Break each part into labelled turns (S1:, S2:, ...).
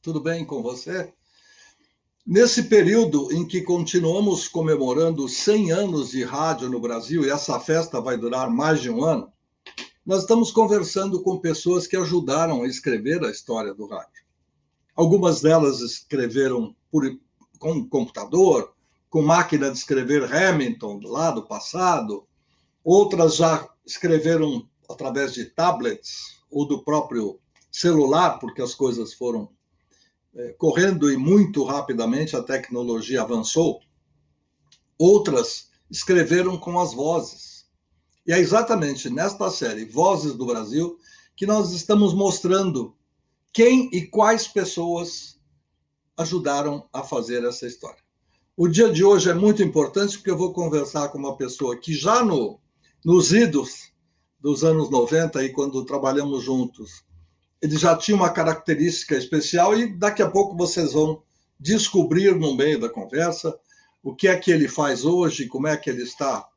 S1: Tudo bem com você? Nesse período em que continuamos comemorando 100 anos de rádio no Brasil, e essa festa vai durar mais de um ano, nós estamos conversando com pessoas que ajudaram a escrever a história do rádio. Algumas delas escreveram com computador, com máquina de escrever Hamilton, lá do passado. Outras já escreveram através de tablets ou do próprio celular, porque as coisas foram correndo e muito rapidamente a tecnologia avançou. Outras escreveram com as vozes. E é exatamente nesta série Vozes do Brasil que nós estamos mostrando quem e quais pessoas ajudaram a fazer essa história. O dia de hoje é muito importante porque eu vou conversar com uma pessoa que já nos idos dos anos 90, aí, quando trabalhamos juntos, ele já tinha uma característica especial e daqui a pouco vocês vão descobrir no meio da conversa o que é que ele faz hoje, como é que ele está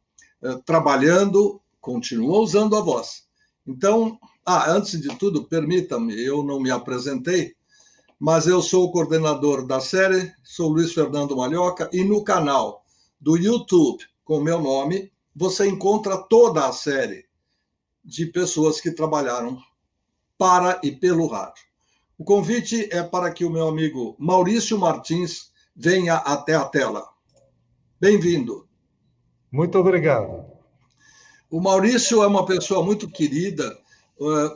S1: trabalhando, continua usando a voz. Então, antes de tudo, permita-me, eu não me apresentei, mas eu sou o coordenador da série, sou Luiz Fernando Malhoca, e no canal do YouTube, com o meu nome, você encontra toda a série de pessoas que trabalharam para e pelo rádio. O convite é para que o meu amigo Maurício Martins venha até a tela. Bem-vindo.
S2: Muito obrigado.
S1: O Maurício é uma pessoa muito querida.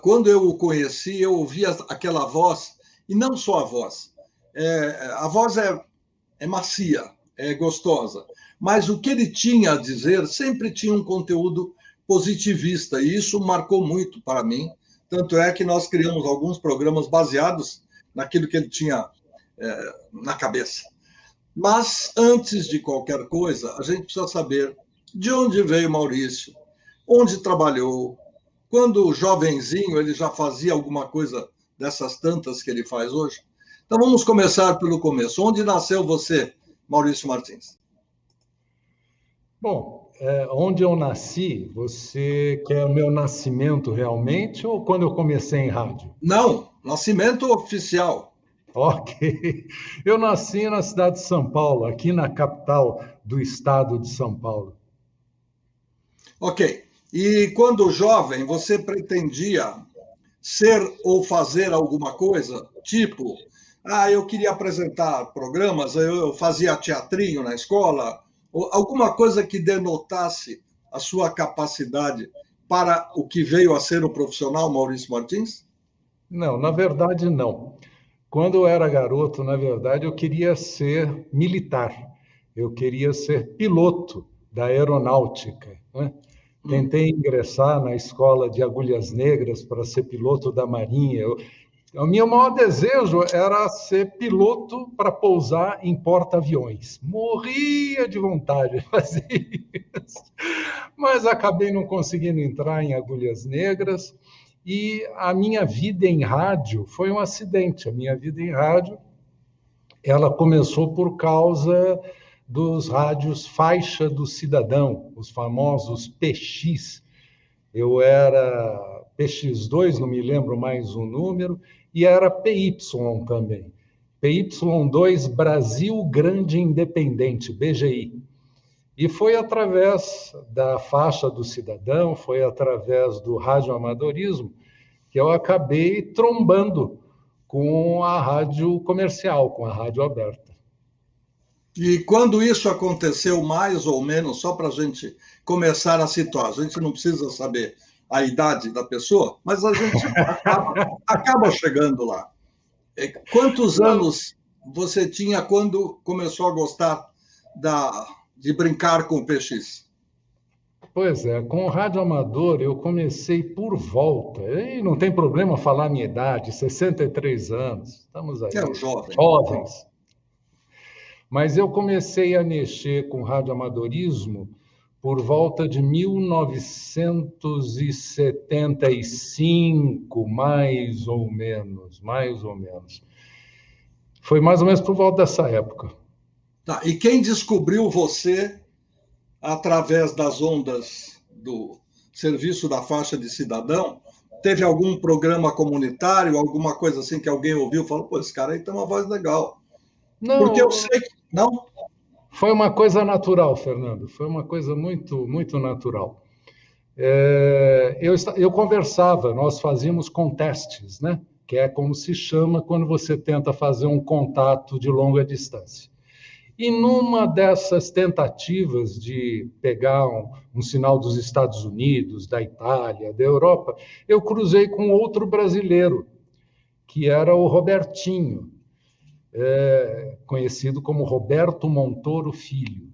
S1: Quando eu o conheci, eu ouvia aquela voz, e não só a voz. A voz é macia, é gostosa, mas o que ele tinha a dizer sempre tinha um conteúdo positivista, e isso marcou muito para mim. Tanto é que nós criamos alguns programas baseados naquilo que ele tinha na cabeça. Mas, antes de qualquer coisa, a gente precisa saber de onde veio Maurício, onde trabalhou, quando jovenzinho ele já fazia alguma coisa dessas tantas que ele faz hoje. Então, vamos começar pelo começo. Onde nasceu você, Maurício Martins?
S2: Bom, onde eu nasci, você quer o meu nascimento realmente ou quando eu comecei em rádio?
S1: Não, nascimento oficial.
S2: Ok. Eu nasci na cidade de São Paulo, aqui na capital do estado de São Paulo.
S1: Ok. E quando jovem, você pretendia ser ou fazer alguma coisa? Tipo, eu queria apresentar programas, eu fazia teatrinho na escola, ou alguma coisa que denotasse a sua capacidade para o que veio a ser o profissional Maurício Martins?
S2: Não, na verdade, não. Quando eu era garoto, na verdade, eu queria ser militar. Eu queria ser piloto da aeronáutica, né? Tentei ingressar na escola de Agulhas Negras para ser piloto da Marinha. O meu maior desejo era ser piloto para pousar em porta-aviões. Morria de vontade de fazer isso. Mas acabei não conseguindo entrar em Agulhas Negras. E a minha vida em rádio foi um acidente. A minha vida em rádio, ela começou por causa dos rádios Faixa do Cidadão, os famosos PX. Eu era PX2, não me lembro mais o número, e era PY também. PY2 Brasil Grande Independente, BGI. E foi através da Faixa do Cidadão, foi através do radioamadorismo, que eu acabei trombando com a rádio comercial, com a rádio aberta.
S1: E quando isso aconteceu, mais ou menos, só para a gente começar a situar, a gente não precisa saber a idade da pessoa, mas a gente acaba chegando lá. Quantos anos você tinha quando começou a gostar de brincar com o PX?
S2: Pois é, com o rádio amador eu comecei por volta, e não tem problema falar a minha idade, 63 anos, estamos aí, jovens. Mas eu comecei a mexer com radioamadorismo por volta de 1975, mais ou menos. Foi mais ou menos por volta dessa época.
S1: Tá. E quem descobriu você através das ondas do serviço da faixa de cidadão teve algum programa comunitário, alguma coisa assim que alguém ouviu e falou, pô, esse cara aí tem uma voz legal. Porque eu
S2: Não,
S1: sei que... Não?
S2: foi uma coisa natural, Fernando. Foi uma coisa muito, muito natural. Eu conversava, nós fazíamos contestes, né? Que é como se chama quando você tenta fazer um contato de longa distância. E numa dessas tentativas de pegar um sinal dos Estados Unidos, da Itália, da Europa, eu cruzei com outro brasileiro, que era o Robertinho, conhecido como Roberto Montoro Filho.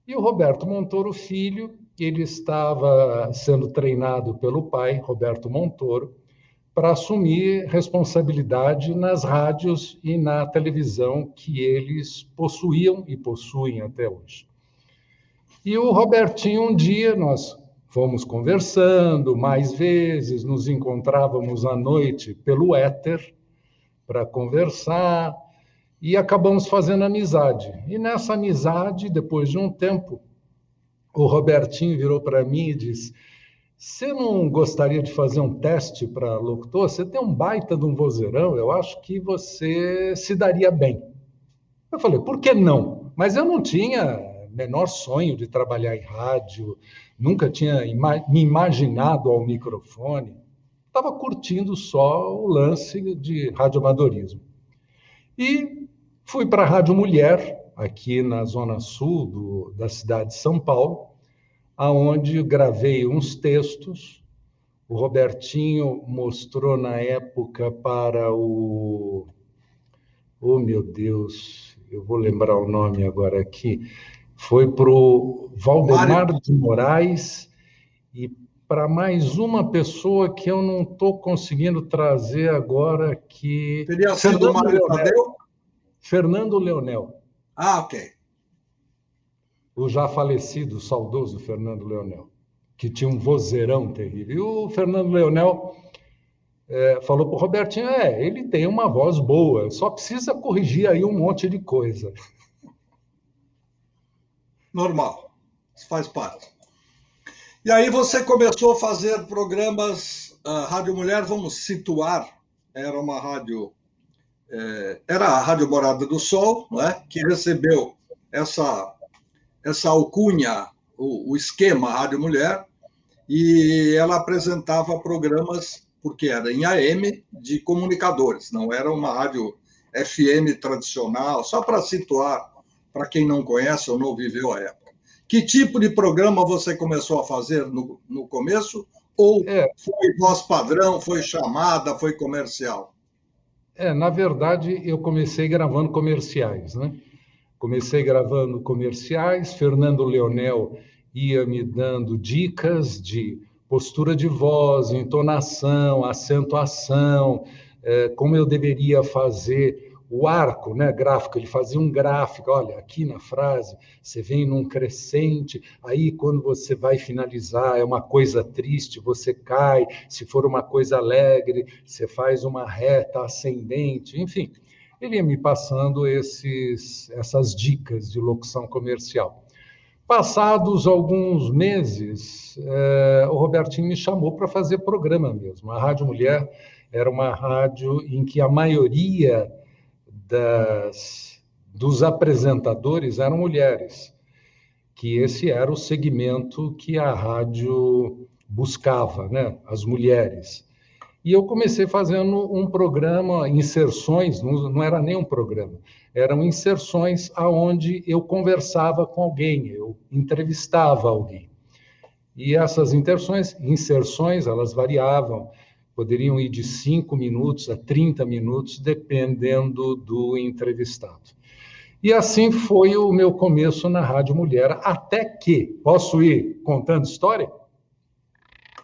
S2: E o Roberto Montoro Filho, ele estava sendo treinado pelo pai, Roberto Montoro, para assumir responsabilidade nas rádios e na televisão que eles possuíam e possuem até hoje. E o Robertinho, um dia, nós fomos conversando mais vezes, nos encontrávamos à noite pelo éter para conversar e acabamos fazendo amizade. E nessa amizade, depois de um tempo, o Robertinho virou para mim e disse: você não gostaria de fazer um teste para locutor? Você tem um baita de um vozeirão, eu acho que você se daria bem. Eu falei, por que não? Mas eu não tinha menor sonho de trabalhar em rádio, nunca tinha me imaginado ao microfone. Estava curtindo só o lance de radioamadorismo. E fui para a Rádio Mulher, aqui na zona sul da cidade de São Paulo, aonde gravei uns textos. O Robertinho mostrou na época para o... Oh, meu Deus, eu vou lembrar o nome agora aqui. Foi para o Valdemar de Moraes e para mais uma pessoa que eu não estou conseguindo trazer agora aqui.
S1: Teria sido o Mário Tadeu?
S2: Fernando Leonel.
S1: Ah, ok.
S2: O já falecido, saudoso Fernando Leonel, que tinha um vozeirão terrível. E o Fernando Leonel falou para o Robertinho, ele tem uma voz boa, só precisa corrigir aí um monte de coisa.
S1: Normal, isso faz parte. E aí você começou a fazer programas, Rádio Mulher, vamos situar, era uma rádio, era a Rádio Morada do Sol, não é? Que recebeu essa alcunha, o esquema Rádio Mulher, e ela apresentava programas, porque era em AM, de comunicadores, não era uma rádio FM tradicional, só para situar, para quem não conhece ou não viveu a época. Que tipo de programa você começou a fazer no começo? Ou foi voz padrão, foi chamada, foi comercial?
S2: Na verdade, eu comecei gravando comerciais, né? Comecei gravando comerciais, Fernando Leonel ia me dando dicas de postura de voz, entonação, acentuação, como eu deveria fazer o arco, né, gráfico. Ele fazia um gráfico, olha, aqui na frase você vem num crescente, aí quando você vai finalizar é uma coisa triste, você cai, se for uma coisa alegre, você faz uma reta ascendente, enfim. Ele ia me passando essas dicas de locução comercial. Passados alguns meses, o Robertinho me chamou para fazer programa mesmo. A Rádio Mulher era uma rádio em que a maioria dos apresentadores eram mulheres, que esse era o segmento que a rádio buscava, né? As mulheres. E eu comecei fazendo um programa, inserções, não era nem um programa, eram inserções aonde eu conversava com alguém, eu entrevistava alguém. E essas inserções, elas variavam, poderiam ir de 5 minutos a 30 minutos, dependendo do entrevistado. E assim foi o meu começo na Rádio Mulher, até que... Posso ir contando história?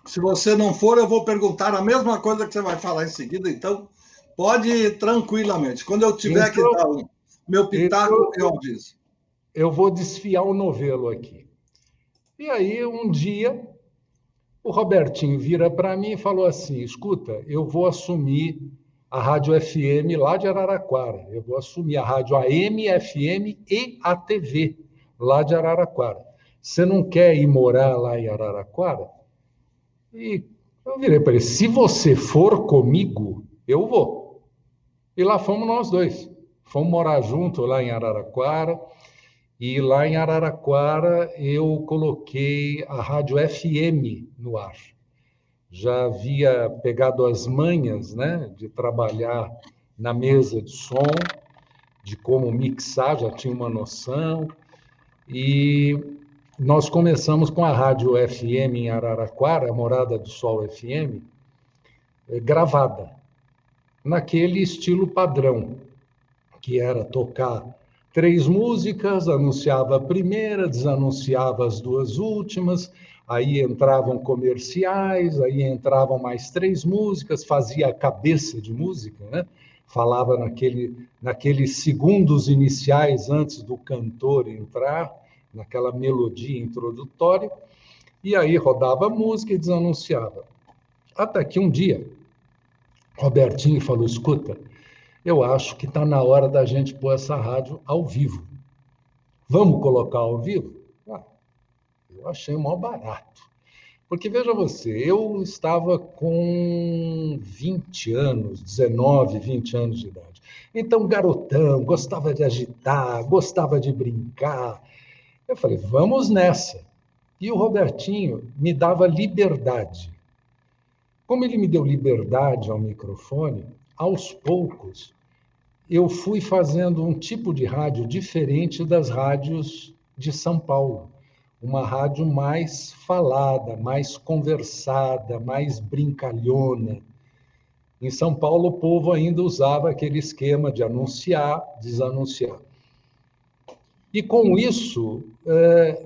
S1: Se você não for, eu vou perguntar a mesma coisa que você vai falar em seguida, então pode ir tranquilamente. Quando eu tiver que dar o meu pitaco, eu aviso.
S2: Eu vou desfiar o novelo aqui. E aí, um dia, o Robertinho vira para mim e falou assim, escuta, eu vou assumir a Rádio FM lá de Araraquara, eu vou assumir a Rádio AM, FM e a TV lá de Araraquara. Você não quer ir morar lá em Araraquara? E Eu virei para ele, se você for comigo, eu vou. E lá fomos nós dois. Fomos morar junto lá em Araraquara. E lá em Araraquara eu coloquei a rádio FM no ar. Já havia pegado as manhas, né, de trabalhar na mesa de som, de como mixar, já tinha uma noção. E nós começamos com a rádio FM em Araraquara, a Morada do Sol FM, gravada, naquele estilo padrão, que era tocar 3 músicas, anunciava a primeira, desanunciava as 2 últimas, aí entravam comerciais, aí entravam mais 3 músicas, fazia a cabeça de música, né? Falava naqueles segundos iniciais antes do cantor entrar, naquela melodia introdutória, e aí rodava a música e desanunciava. Até que um dia, Robertinho falou, escuta, eu acho que está na hora da gente pôr essa rádio ao vivo. Vamos colocar ao vivo? Ah, eu achei mó barato. Porque, veja você, eu estava com 20 anos, 19, 20 anos de idade. Então, garotão, gostava de agitar, gostava de brincar. Eu falei, vamos nessa. E o Robertinho me dava liberdade. Como ele me deu liberdade ao microfone, aos poucos, eu fui fazendo um tipo de rádio diferente das rádios de São Paulo. Uma rádio mais falada, mais conversada, mais brincalhona. Em São Paulo, o povo ainda usava aquele esquema de anunciar, desanunciar. E com isso,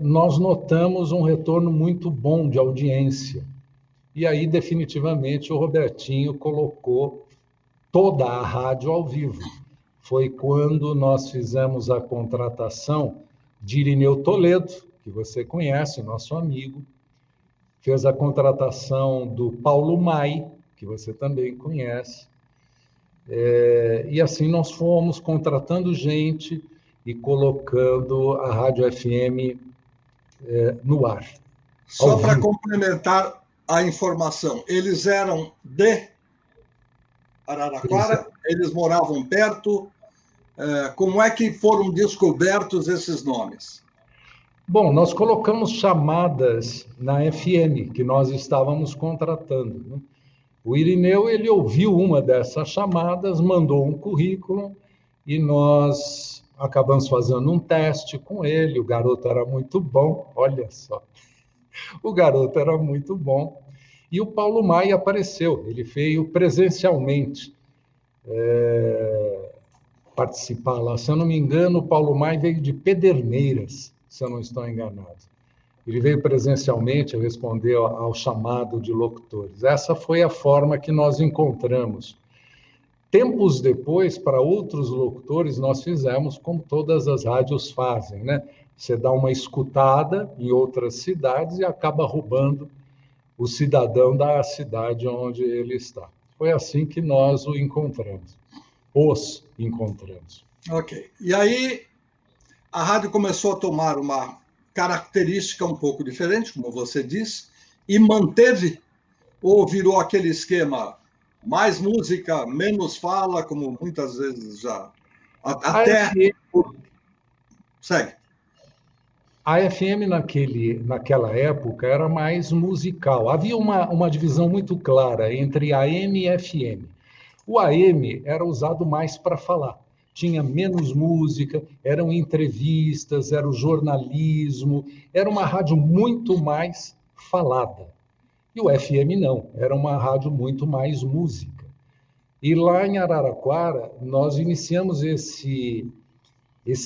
S2: nós notamos um retorno muito bom de audiência. E aí, definitivamente, o Robertinho colocou toda a rádio ao vivo. Foi quando nós fizemos a contratação de Irineu Toledo, que você conhece, nosso amigo, fez a contratação do Paulo Mai, que você também conhece, e assim nós fomos contratando gente e colocando a Rádio FM no ar.
S1: Só para complementar a informação, eles eram de Araraquara, eles moravam perto. Como é que foram descobertos esses nomes?
S2: Bom, nós colocamos chamadas na FM que nós estávamos contratando, né? O Irineu, ele ouviu uma dessas chamadas, mandou um currículo e nós acabamos fazendo um teste com ele. O garoto era muito bom, olha só. O garoto era muito bom. E o Paulo Maia apareceu, ele veio presencialmente participar lá. Se eu não me engano, o Paulo Maia veio de Pederneiras, se eu não estou enganado. Ele veio presencialmente responder ao chamado de locutores. Essa foi a forma que nós encontramos. Tempos depois, para outros locutores, nós fizemos como todas as rádios fazem, né? Você dá uma escutada em outras cidades e acaba roubando o cidadão da cidade onde ele está. Foi assim que nós o encontramos. Os encontramos.
S1: Ok. E aí, a rádio começou a tomar uma característica um pouco diferente, como você disse, e manteve ou virou aquele esquema mais música, menos fala, como muitas vezes já... Até... Segue.
S2: A FM naquela época era mais musical. Havia uma divisão muito clara entre AM e FM. O AM era usado mais para falar. Tinha menos música, eram entrevistas, era o jornalismo, era uma rádio muito mais falada. E o FM não, era uma rádio muito mais música. E lá em Araraquara, nós iniciamos esse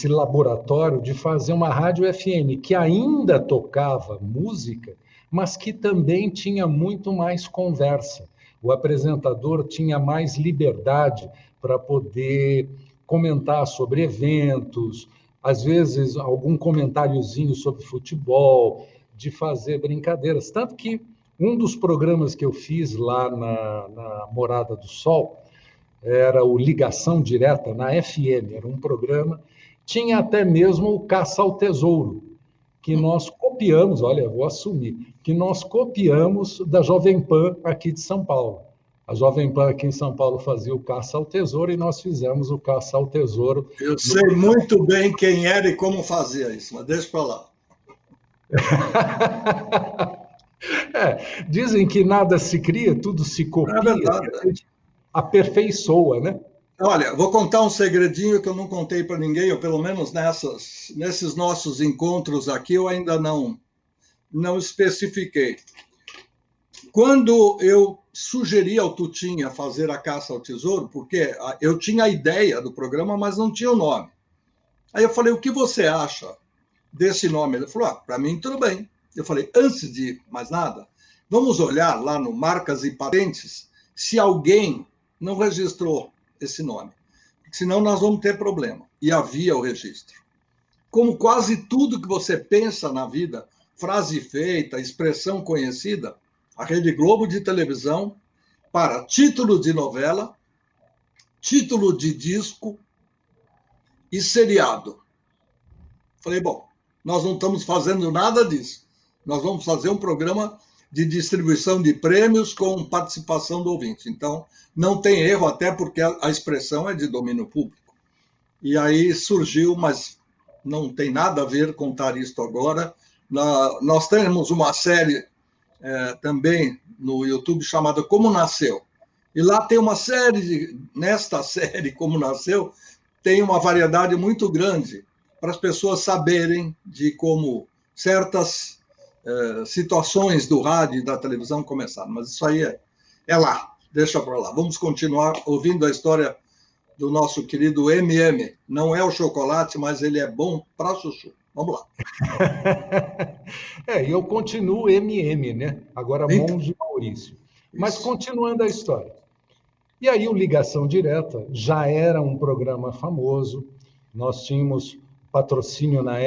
S2: laboratório de fazer uma rádio FM que ainda tocava música, mas que também tinha muito mais conversa. O apresentador tinha mais liberdade para poder comentar sobre eventos, às vezes algum comentáriozinho sobre futebol, de fazer brincadeiras. Tanto que um dos programas que eu fiz lá na Morada do Sol era o Ligação Direta na FM, era um programa, tinha até mesmo o Caça ao Tesouro, que nós copiamos, olha, eu vou assumir, que nós copiamos da Jovem Pan aqui de São Paulo. A Jovem Pan aqui em São Paulo fazia o Caça ao Tesouro e nós fizemos o Caça ao Tesouro.
S1: Eu sei muito bem quem era e como fazia isso, mas deixa para lá.
S2: Dizem que nada se cria, tudo se copia.
S1: É verdade.
S2: A gente aperfeiçoa, né?
S1: Olha, vou contar um segredinho que eu não contei para ninguém, ou pelo menos nesses nossos encontros aqui, eu ainda não especifiquei. Quando eu sugeri ao Tutinha fazer a Caça ao Tesouro, porque eu tinha a ideia do programa, mas não tinha o nome. Aí eu falei, o que você acha desse nome? Ele falou, para mim tudo bem. Eu falei, antes de mais nada, vamos olhar lá no Marcas e Patentes se alguém não registrou esse nome, porque senão nós vamos ter problema. E havia o registro. Como quase tudo que você pensa na vida, frase feita, expressão conhecida, a Rede Globo de televisão, para título de novela, título de disco e seriado. Falei, bom, nós não estamos fazendo nada disso. Nós vamos fazer um programa de distribuição de prêmios com participação do ouvinte. Então, não tem erro, até porque a expressão é de domínio público. E aí surgiu, mas não tem nada a ver contar isto agora. Nós temos uma série também no YouTube chamada Como Nasceu. E lá tem uma série, nesta série Como Nasceu, tem uma variedade muito grande para as pessoas saberem de como certas situações do rádio e da televisão começaram. Mas isso aí é lá, deixa para lá. Vamos continuar ouvindo a história do nosso querido MM. Não é o chocolate, mas ele é bom para chuchu. Vamos lá.
S2: Eu continuo MM, né? Agora Monge Maurício. Mas continuando a história. E aí o Ligação Direta já era um programa famoso. Nós tínhamos patrocínio na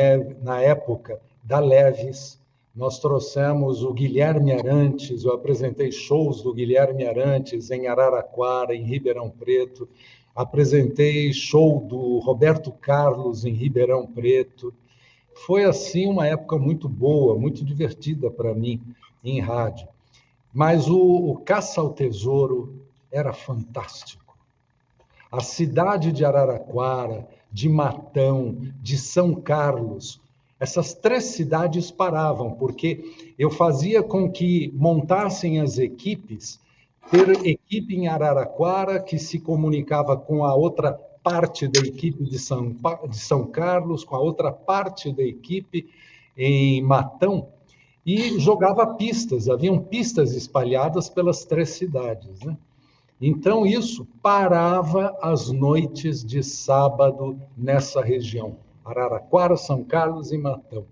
S2: época da Leves. Nós trouxemos o Guilherme Arantes, eu apresentei shows do Guilherme Arantes em Araraquara, em Ribeirão Preto. Apresentei show do Roberto Carlos em Ribeirão Preto. Foi, assim, uma época muito boa, muito divertida para mim em rádio. Mas o Caça ao Tesouro era fantástico. A cidade de Araraquara, de Matão, de São Carlos, essas 3 cidades paravam, porque eu fazia com que montassem as equipes, ter equipe em Araraquara que se comunicava com a outra parte da equipe de São Carlos, com a outra parte da equipe em Matão, e jogava pistas, haviam pistas espalhadas pelas 3 cidades, né? Então, isso parava as noites de sábado nessa região, Araraquara, São Carlos e Matão.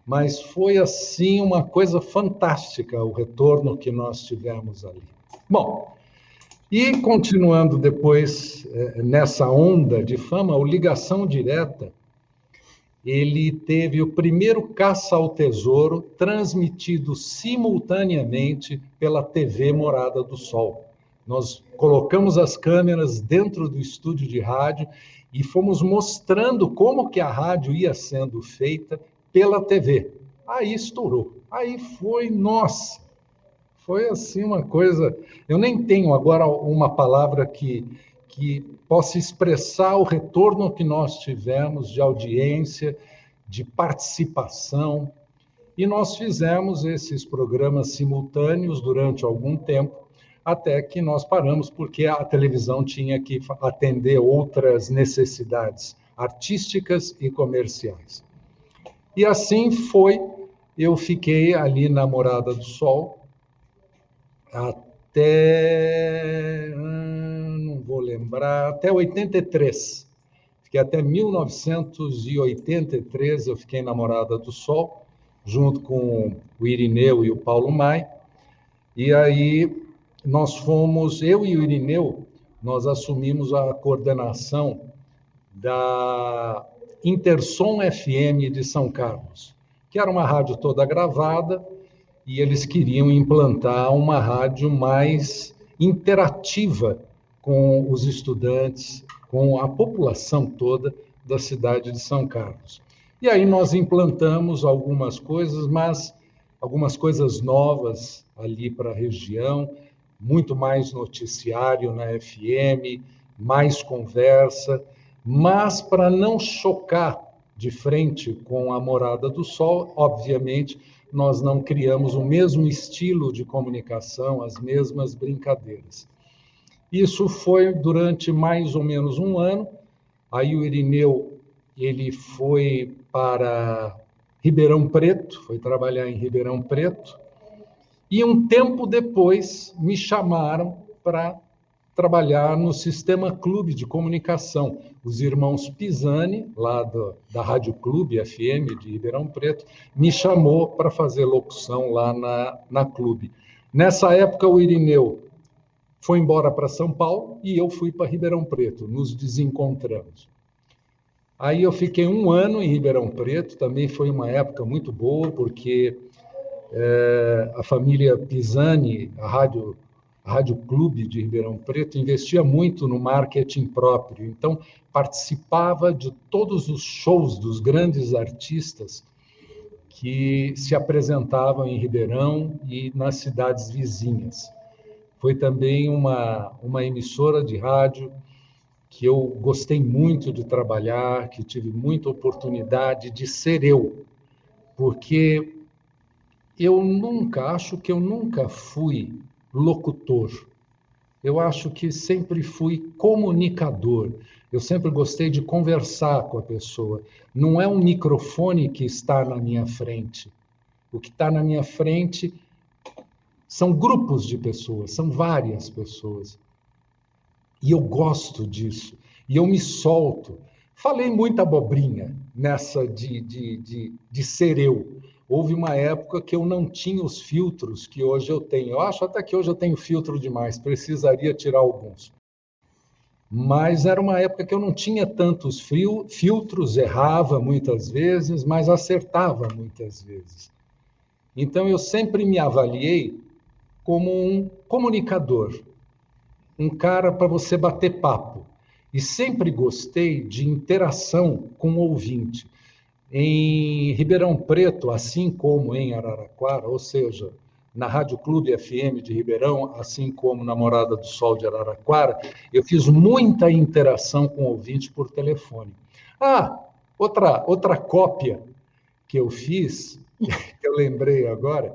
S2: Mas foi, assim, uma coisa fantástica o retorno que nós tivemos ali. Bom, e continuando depois nessa onda de fama, o Ligação Direta, ele teve o primeiro Caça ao Tesouro transmitido simultaneamente pela TV Morada do Sol. Nós colocamos as câmeras dentro do estúdio de rádio e fomos mostrando como que a rádio ia sendo feita pela TV. Aí estourou. Aí foi, nossa, foi assim uma coisa... Eu nem tenho agora uma palavra que possa expressar o retorno que nós tivemos de audiência, de participação. E nós fizemos esses programas simultâneos durante algum tempo, até que nós paramos, porque a televisão tinha que atender outras necessidades artísticas e comerciais. E assim foi, eu fiquei ali na Morada do Sol, até, não vou lembrar, até 83. Fiquei até 1983, eu fiquei na Morada do Sol, junto com o Irineu e o Paulo Maia. E aí nós fomos, eu e o Irineu, nós assumimos a coordenação da Intersom FM de São Carlos, que era uma rádio toda gravada, e eles queriam implantar uma rádio mais interativa com os estudantes, com a população toda da cidade de São Carlos. E aí nós implantamos algumas coisas, mas algumas coisas novas ali para a região, muito mais noticiário na FM, mais conversa, mas para não chocar de frente com a Morada do Sol, obviamente, nós não criamos o mesmo estilo de comunicação, as mesmas brincadeiras. Isso foi durante mais ou menos um ano. Aí o Irineu ele foi para Ribeirão Preto, foi trabalhar em Ribeirão Preto, e um tempo depois me chamaram para trabalhar no Sistema Clube de Comunicação. Os irmãos Pisani, lá da Rádio Clube FM de Ribeirão Preto, me chamou para fazer locução lá na Clube. Nessa época, o Irineu foi embora para São Paulo e eu fui para Ribeirão Preto, nos desencontramos. Aí eu fiquei um ano em Ribeirão Preto, também foi uma época muito boa, porque a família Pisani, a Rádio Clube de Ribeirão Preto, investia muito no marketing próprio, então participava de todos os shows dos grandes artistas que se apresentavam em Ribeirão e nas cidades vizinhas. Foi também uma emissora de rádio que eu gostei muito de trabalhar, que tive muita oportunidade de ser eu, porque acho que eu nunca fui locutor. Eu acho que sempre fui comunicador. Eu sempre gostei de conversar com a pessoa. Não é um microfone que está na minha frente. O que está na minha frente são grupos de pessoas, são várias pessoas. E eu gosto disso. E eu me solto. Falei muita abobrinha nessa de ser eu. Houve uma época que eu não tinha os filtros que hoje eu tenho. Eu acho até que hoje eu tenho filtro demais, precisaria tirar alguns. Mas era uma época que eu não tinha tantos filtros, errava muitas vezes, mas acertava muitas vezes. Então eu sempre me avaliei como um comunicador, um cara para você bater papo. E sempre gostei de interação com o ouvinte. Em Ribeirão Preto, assim como em Araraquara, ou seja, na Rádio Clube FM de Ribeirão, assim como na Morada do Sol de Araraquara, eu fiz muita interação com o ouvinte por telefone. Outra cópia que eu fiz, que eu lembrei agora,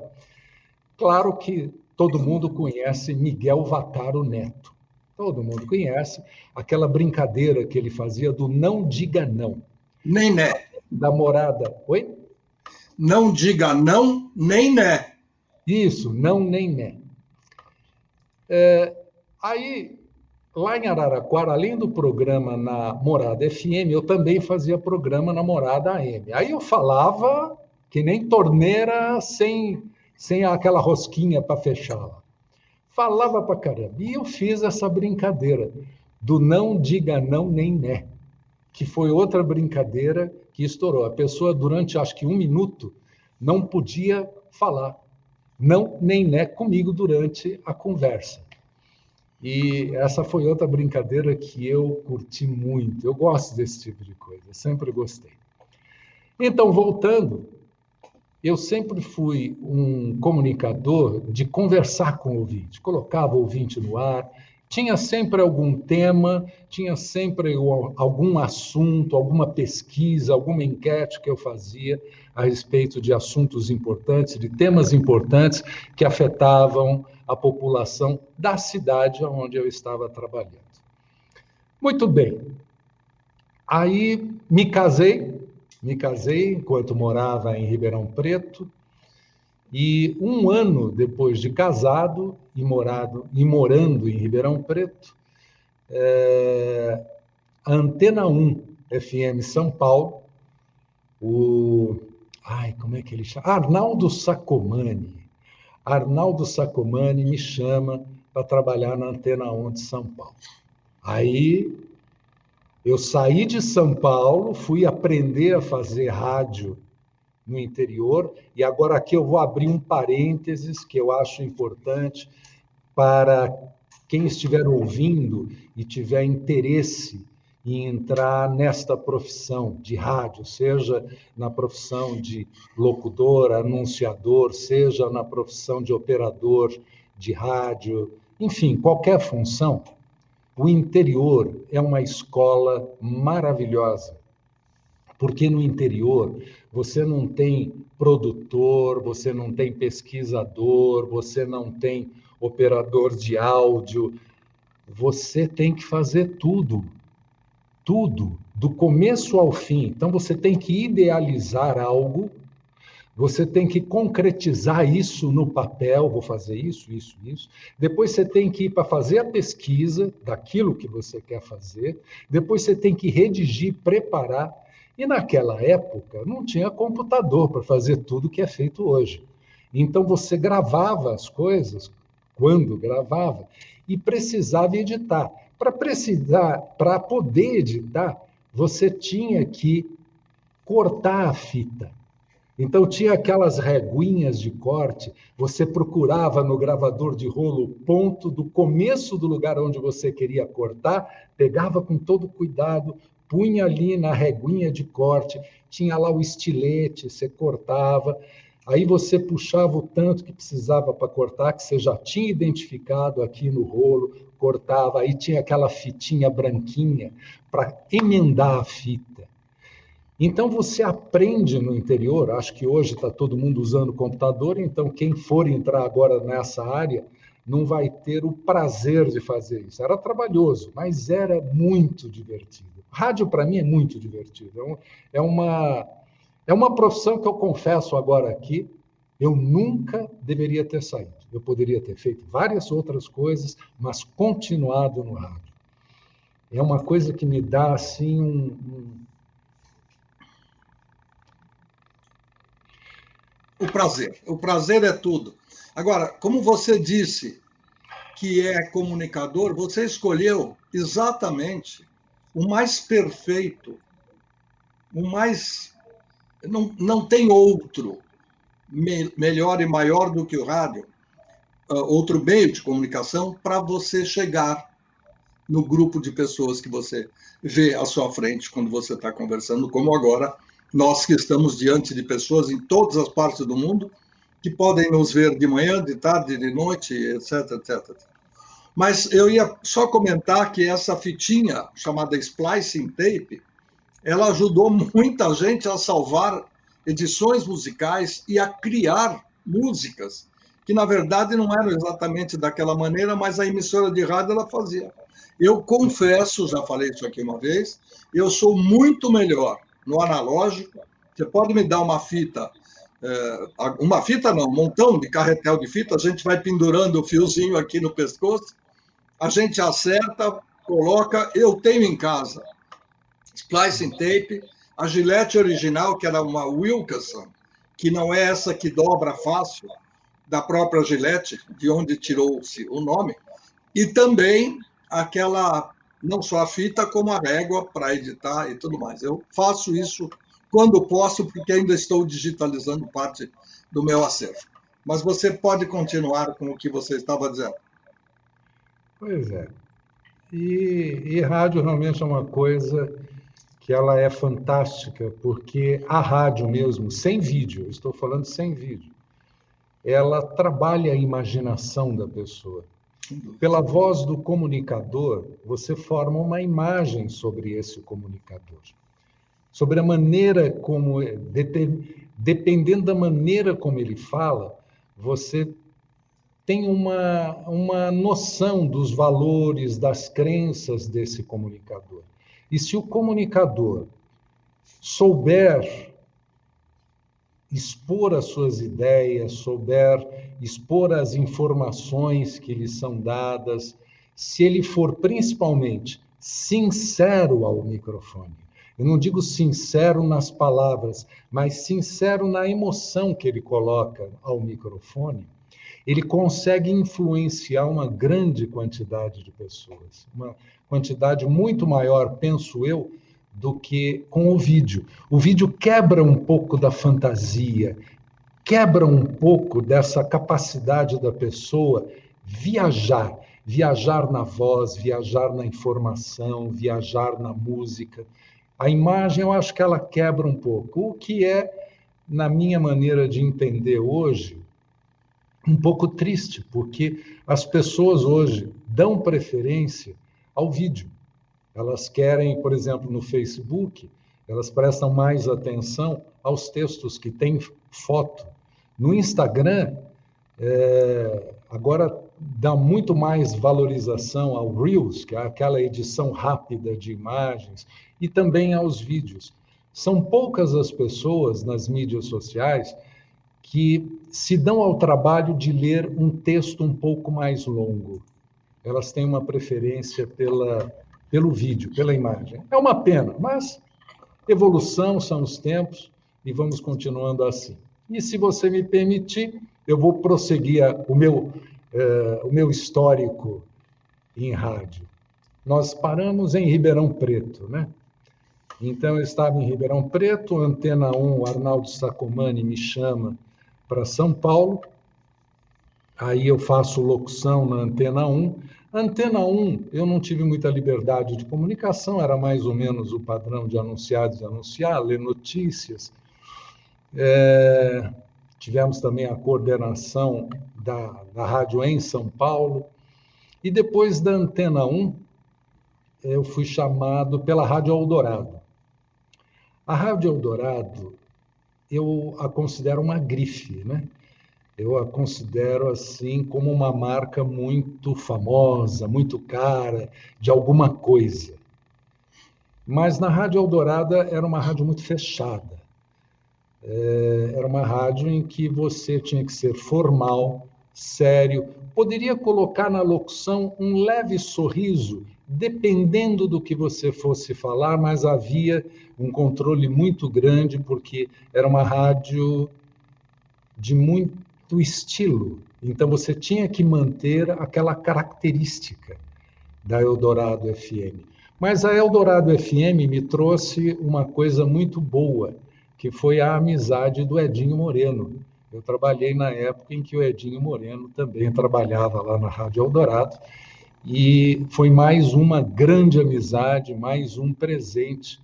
S2: claro que todo mundo conhece Miguel Vaccaro Neto. Todo mundo conhece aquela brincadeira que ele fazia do não diga não.
S1: Nem né.
S2: Da Morada. Oi?
S1: Não diga não, nem né.
S2: Isso, não, nem né. Aí, lá em Araraquara, além do programa na Morada FM, eu também fazia programa na Morada AM. Aí eu falava que nem torneira sem aquela rosquinha para fechá-la. Falava para caramba. E eu fiz essa brincadeira do não diga não nem né, que foi outra brincadeira que estourou. A pessoa, durante acho que 1 minuto, não podia falar não nem né comigo durante a conversa. E essa foi outra brincadeira que eu curti muito. Eu gosto desse tipo de coisa, sempre gostei. Então, voltando, eu sempre fui um comunicador de conversar com o ouvinte, colocava o ouvinte no ar, tinha sempre algum tema, tinha sempre algum assunto, alguma pesquisa, alguma enquete que eu fazia a respeito de assuntos importantes, de temas importantes que afetavam a população da cidade onde eu estava trabalhando. Muito bem. Aí me casei enquanto morava em Ribeirão Preto, e 1 ano depois de casado e morando em Ribeirão Preto, a Antena 1 FM São Paulo, como é que ele chama? Arnaldo Sacomani me chama para trabalhar na Antena 1 de São Paulo. Aí eu saí de São Paulo, fui aprender a fazer rádio no interior, e agora aqui eu vou abrir um parênteses que eu acho importante para quem estiver ouvindo e tiver interesse em entrar nesta profissão de rádio, seja na profissão de locutor, anunciador, seja na profissão de operador de rádio, enfim, qualquer função, o interior é uma escola maravilhosa, porque no interior você não tem produtor, você não tem pesquisador, você não tem operador de áudio, você tem que fazer tudo, do começo ao fim. Então você tem que idealizar algo, você tem que concretizar isso no papel, vou fazer isso, isso, isso. Depois você tem que ir para fazer a pesquisa daquilo que você quer fazer, depois você tem que redigir, preparar. E naquela época não tinha computador para fazer tudo que é feito hoje. Então você gravava as coisas quando gravava e precisava editar. Para poder editar, você tinha que cortar a fita. Então tinha aquelas reguinhas de corte, você procurava no gravador de rolo o ponto do começo do lugar onde você queria cortar, pegava com todo cuidado, punha ali na reguinha de corte, tinha lá o estilete, você cortava, aí você puxava o tanto que precisava para cortar, que você já tinha identificado aqui no rolo, cortava, aí tinha aquela fitinha branquinha para emendar a fita. Então você aprende no interior, acho que hoje está todo mundo usando computador, então quem for entrar agora nessa área não vai ter o prazer de fazer isso. Era trabalhoso, mas era muito divertido. Rádio, para mim, é muito divertido. É uma profissão que eu confesso agora aqui, eu nunca deveria ter saído. Eu poderia ter feito várias outras coisas, mas continuado no rádio. É uma coisa que me dá, assim,
S1: O prazer. O prazer é tudo. Agora, como você disse que é comunicador, você escolheu exatamente o mais perfeito, o mais. Não tem outro melhor e maior do que o rádio, outro meio de comunicação, para você chegar no grupo de pessoas que você vê à sua frente quando você está conversando, como agora nós que estamos diante de pessoas em todas as partes do mundo que podem nos ver de manhã, de tarde, de noite, etc, etc. Mas eu ia só comentar que essa fitinha chamada splicing tape, ela ajudou muita gente a salvar edições musicais e a criar músicas que, na verdade, não eram exatamente daquela maneira, mas a emissora de rádio ela fazia. Eu confesso, já falei isso aqui uma vez, eu sou muito melhor no analógico. Você pode me dar uma fita não, um montão de carretel de fita, a gente vai pendurando o fiozinho aqui no pescoço, a gente acerta, coloca, eu tenho em casa splicing tape, a Gillette original, que era uma Wilkinson, que não é essa que dobra fácil, da própria Gillette, de onde tirou-se o nome, e também aquela, não só a fita, como a régua para editar e tudo mais. Eu faço isso quando posso, porque ainda estou digitalizando parte do meu acervo. Mas você pode continuar com o que você estava dizendo.
S2: Pois é. E rádio realmente é uma coisa que ela é fantástica, porque a rádio mesmo, sem vídeo, estou falando sem vídeo, ela trabalha a imaginação da pessoa. Pela voz do comunicador, você forma uma imagem sobre esse comunicador. Sobre a maneira como, dependendo da maneira como ele fala, você tem uma noção dos valores, das crenças desse comunicador. E se o comunicador souber expor as suas ideias, souber expor as informações que lhe são dadas, se ele for principalmente sincero ao microfone, eu não digo sincero nas palavras, mas sincero na emoção que ele coloca ao microfone, ele consegue influenciar uma grande quantidade de pessoas, uma quantidade muito maior, penso eu, do que com o vídeo. O vídeo quebra um pouco da fantasia, quebra um pouco dessa capacidade da pessoa viajar. viajar na voz, viajar na informação, viajar na música. A imagem, eu acho que ela quebra um pouco, o que é, na minha maneira de entender hoje, um pouco triste, porque as pessoas hoje dão preferência ao vídeo. Elas querem, por exemplo, no Facebook, elas prestam mais atenção aos textos que têm foto. No Instagram, agora dá muito mais valorização ao Reels, que é aquela edição rápida de imagens, e também aos vídeos. São poucas as pessoas nas mídias sociais que se dão ao trabalho de ler um texto um pouco mais longo. Elas têm uma preferência pelo vídeo, pela imagem. É uma pena, mas evolução são os tempos e vamos continuando assim. E se você me permitir, eu vou prosseguir o meu histórico em rádio. Nós paramos em Ribeirão Preto, né? Então, eu estava em Ribeirão Preto, Antena 1, o Arnaldo Sacomani me chama para São Paulo, aí eu faço locução na Antena 1. Antena 1, eu não tive muita liberdade de comunicação, era mais ou menos o padrão de anunciados e anunciar, ler notícias. Tivemos também a coordenação da rádio em São Paulo. E depois da Antena 1, eu fui chamado pela Rádio Eldorado. A Rádio Eldorado, eu a considero uma grife, né? Eu a considero assim como uma marca muito famosa, muito cara, de alguma coisa. Mas na Rádio Eldorado era uma rádio muito fechada. Era uma rádio em que você tinha que ser formal, sério, poderia colocar na locução um leve sorriso, dependendo do que você fosse falar, mas havia um controle muito grande, porque era uma rádio de muito estilo. Então, você tinha que manter aquela característica da Eldorado FM. Mas a Eldorado FM me trouxe uma coisa muito boa, que foi a amizade do Edinho Moreno. Eu trabalhei na época em que o Edinho Moreno também trabalhava lá na Rádio Eldorado, e foi mais uma grande amizade, mais um presente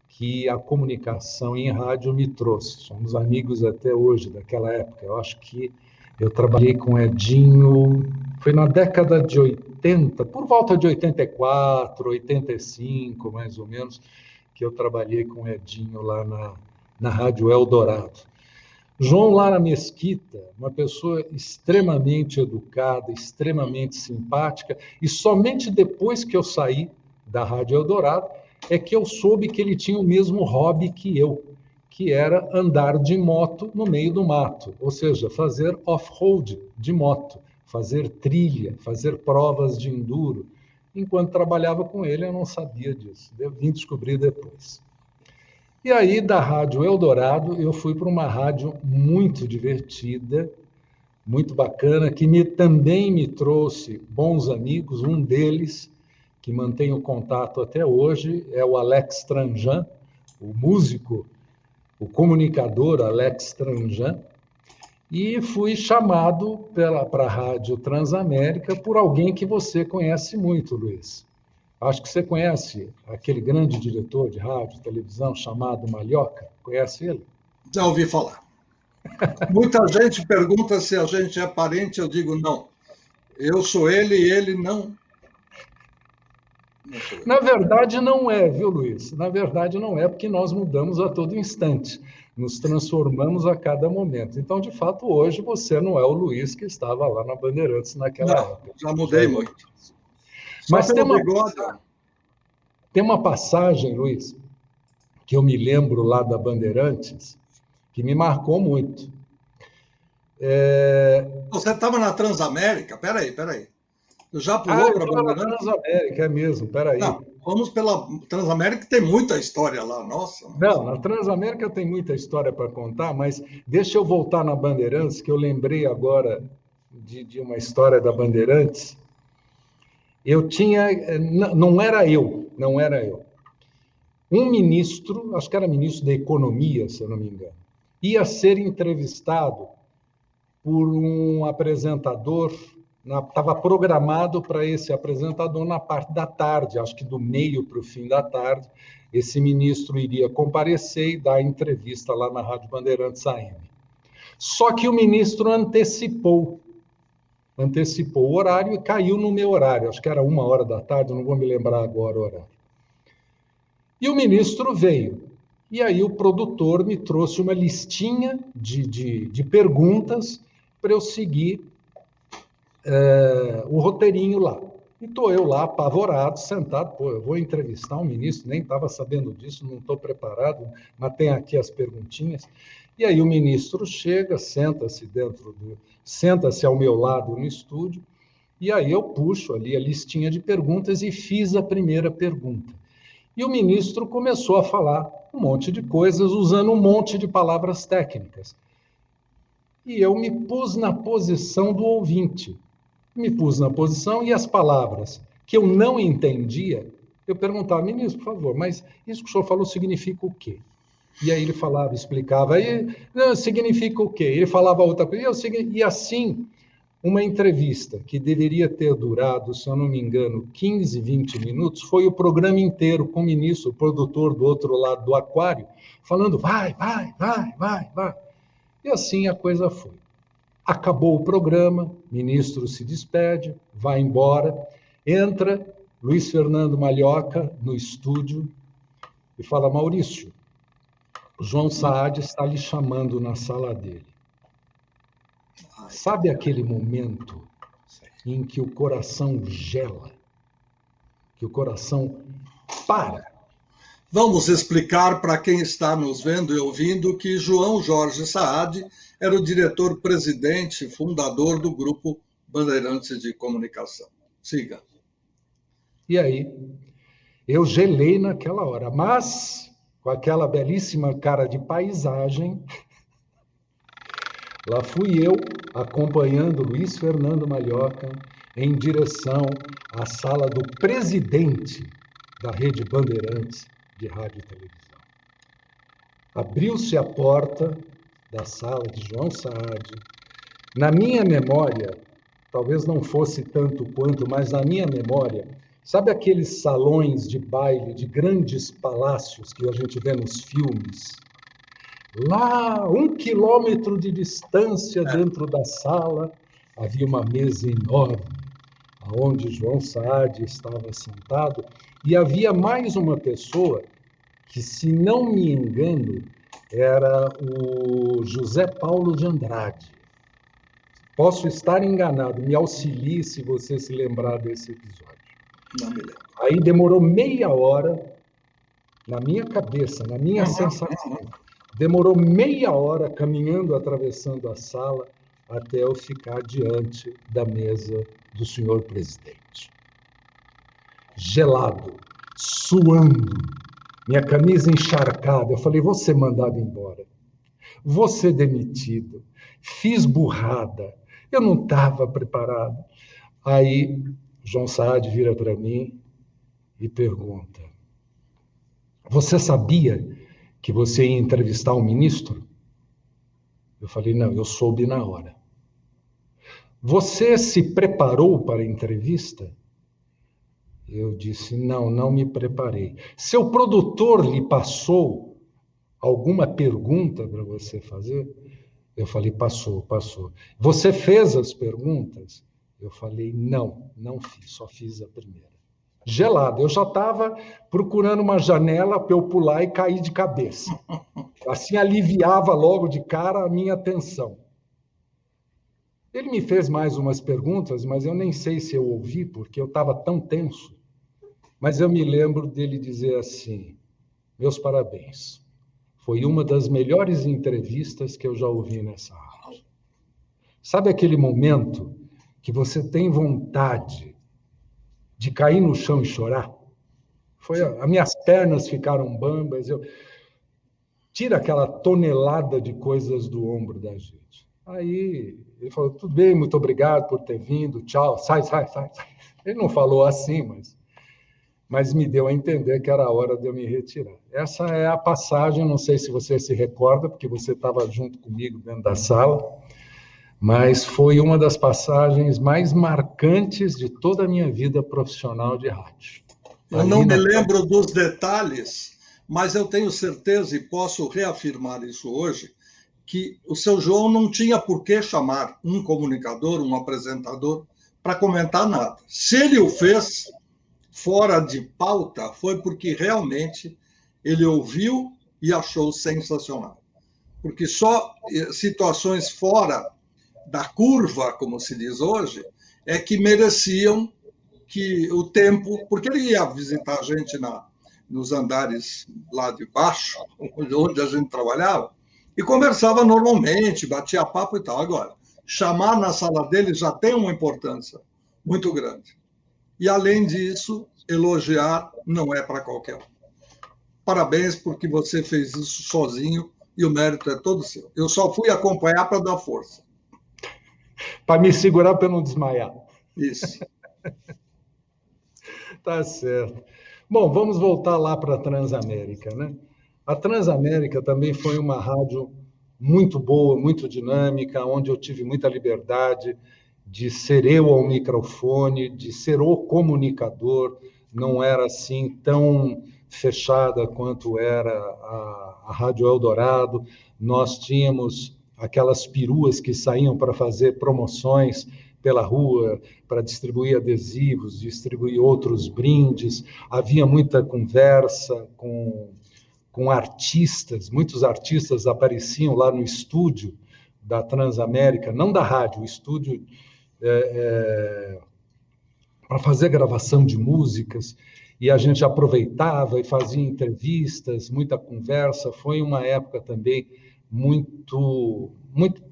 S2: que a comunicação em rádio me trouxe. Somos amigos até hoje, daquela época. Eu acho que eu trabalhei com o Edinho, foi na década de 80, por volta de 84, 85, mais ou menos, que eu trabalhei com o Edinho lá na Rádio Eldorado. João Lara Mesquita, uma pessoa extremamente educada, extremamente simpática, e somente depois que eu saí da Rádio Eldorado é que eu soube que ele tinha o mesmo hobby que eu, que era andar de moto no meio do mato, ou seja, fazer off-road de moto, fazer trilha, fazer provas de enduro. Enquanto trabalhava com ele, eu não sabia disso, eu vim descobrir depois. E aí, da Rádio Eldorado, eu fui para uma rádio muito divertida, muito bacana, que também me trouxe bons amigos. Um deles, que mantenho contato até hoje, é o Alex Tranjan, o músico, o comunicador Alex Tranjan, e fui chamado para a Rádio Transamérica por alguém que você conhece muito, Luiz. Acho que você conhece aquele grande diretor de rádio, televisão, chamado Malhoca. Conhece ele?
S1: Já ouvi falar. Muita gente pergunta se a gente é parente, eu digo não. Eu sou ele e ele não.
S2: Na verdade, não é, viu, Luiz? Na verdade, não é, porque nós mudamos a todo instante. Nos transformamos a cada momento. Então, de fato, hoje você não é o Luiz que estava lá na Bandeirantes naquela época.
S1: Já mudei muito.
S2: Mas tem uma passagem, Luiz, que eu me lembro lá da Bandeirantes, que me marcou muito.
S1: Você estava na Transamérica? Peraí. Já pulou para a Bandeirantes?
S2: Transamérica, é mesmo, peraí.
S1: Não, vamos pela Transamérica, tem muita história lá, nossa.
S2: Não, na Transamérica tem muita história para contar, mas deixa eu voltar na Bandeirantes, que eu lembrei agora de uma história da Bandeirantes. Eu tinha, não era eu. Um ministro, acho que era ministro da Economia, se eu não me engano, ia ser entrevistado por um apresentador estava programado para esse apresentador na parte da tarde, acho que do meio para o fim da tarde, esse ministro iria comparecer e dar entrevista lá na Rádio Bandeirantes AM. Só que o ministro antecipou o horário e caiu no meu horário, acho que era 1h da tarde, não vou me lembrar agora o horário. E o ministro veio. E aí o produtor me trouxe uma listinha de perguntas para eu seguir o roteirinho lá. E estou eu lá, apavorado, sentado, eu vou entrevistar um ministro, nem estava sabendo disso, não estou preparado, mas tem aqui as perguntinhas. E aí o ministro chega, senta-se ao meu lado no estúdio, e aí eu puxo ali a listinha de perguntas e fiz a primeira pergunta. E o ministro começou a falar um monte de coisas, usando um monte de palavras técnicas. E eu me pus na posição do ouvinte. Me pus na posição e as palavras que eu não entendia, eu perguntava, ministro, por favor, mas isso que o senhor falou significa o quê? E aí ele falava, explicava, aí, não, significa o quê? Ele falava outra coisa, e assim, uma entrevista que deveria ter durado, se eu não me engano, 15, 20 minutos, foi o programa inteiro com o ministro, o produtor do outro lado do aquário, falando, vai. E assim a coisa foi. Acabou o programa, o ministro se despede, vai embora, entra Luiz Fernando Malhoca no estúdio e fala, Maurício, o João Saad está lhe chamando na sala dele. Sabe aquele momento em que o coração gela, que o coração para?
S1: Vamos explicar para quem está nos vendo e ouvindo que João Jorge Saad era o diretor-presidente, fundador do Grupo Bandeirantes de Comunicação. Siga.
S2: E aí, eu gelei naquela hora, mas com aquela belíssima cara de paisagem, lá fui eu acompanhando Luiz Fernando Malhoca em direção à sala do presidente da Rede Bandeirantes de Rádio e Televisão. Abriu-se a porta da sala de João Saad. Na minha memória, talvez não fosse tanto quanto, mas na minha memória, sabe aqueles salões de baile de grandes palácios que a gente vê nos filmes? Lá, 1 quilômetro de distância dentro da sala, havia uma mesa enorme, onde João Saad estava sentado, e havia mais uma pessoa que, se não me engano, era o José Paulo de Andrade. Posso estar enganado, me auxilie se você se lembrar desse episódio.
S1: Não me lembro.
S2: Aí demorou meia hora, na minha cabeça, na minha sensação, demorou meia hora caminhando, atravessando a sala, até eu ficar diante da mesa do senhor presidente. Gelado, suando, minha camisa encharcada. Eu falei, vou ser mandado embora, vou ser demitido, fiz burrada, eu não estava preparado. Aí, João Saad vira para mim e pergunta, você sabia que você ia entrevistar um ministro? Eu falei, não, eu soube na hora. Você se preparou para a entrevista? Eu disse, não me preparei. Seu produtor lhe passou alguma pergunta para você fazer? Eu falei, passou. Você fez as perguntas? Eu falei, não fiz, só fiz a primeira. Gelado, eu já estava procurando uma janela para eu pular e cair de cabeça. Assim aliviava logo de cara a minha atenção. Ele me fez mais umas perguntas, mas eu nem sei se eu ouvi, porque eu estava tão tenso. Mas eu me lembro dele dizer assim, meus parabéns. Foi uma das melhores entrevistas que eu já ouvi nessa rádio. Sabe aquele momento que você tem vontade de cair no chão e chorar? As minhas pernas ficaram bambas, tira aquela tonelada de coisas do ombro da gente. Aí ele falou, tudo bem, muito obrigado por ter vindo, tchau, sai. Ele não falou assim, mas me deu a entender que era a hora de eu me retirar. Essa é a passagem, não sei se você se recorda, porque você estava junto comigo dentro da sala, mas foi uma das passagens mais marcantes de toda a minha vida profissional de rádio.
S1: Eu não me lembro dos detalhes, mas eu tenho certeza, e posso reafirmar isso hoje, que o seu João não tinha por que chamar um comunicador, um apresentador, para comentar nada. Se ele o fez fora de pauta, foi porque realmente ele ouviu e achou sensacional. Porque só situações fora da curva, como se diz hoje, é que mereciam que o tempo, porque ele ia visitar a gente nos andares lá de baixo, onde a gente trabalhava, e conversava normalmente, batia papo e tal. Agora, chamar na sala dele já tem uma importância muito grande. E, além disso, elogiar não é para qualquer um. Parabéns, porque você fez isso sozinho e o mérito é todo seu. Eu só fui acompanhar para dar força.
S2: Para me segurar para não desmaiar.
S1: Isso.
S2: Tá certo. Bom, vamos voltar lá para a Transamérica, né? A Transamérica também foi uma rádio muito boa, muito dinâmica, onde eu tive muita liberdade de ser eu ao microfone, de ser o comunicador, não era assim tão fechada quanto era a Rádio Eldorado. Nós tínhamos aquelas peruas que saíam para fazer promoções pela rua, para distribuir adesivos, distribuir outros brindes. Havia muita conversa com artistas, muitos artistas apareciam lá no estúdio da Transamérica, não da rádio, o estúdio para fazer gravação de músicas, e a gente aproveitava e fazia entrevistas, muita conversa. Foi uma época também muito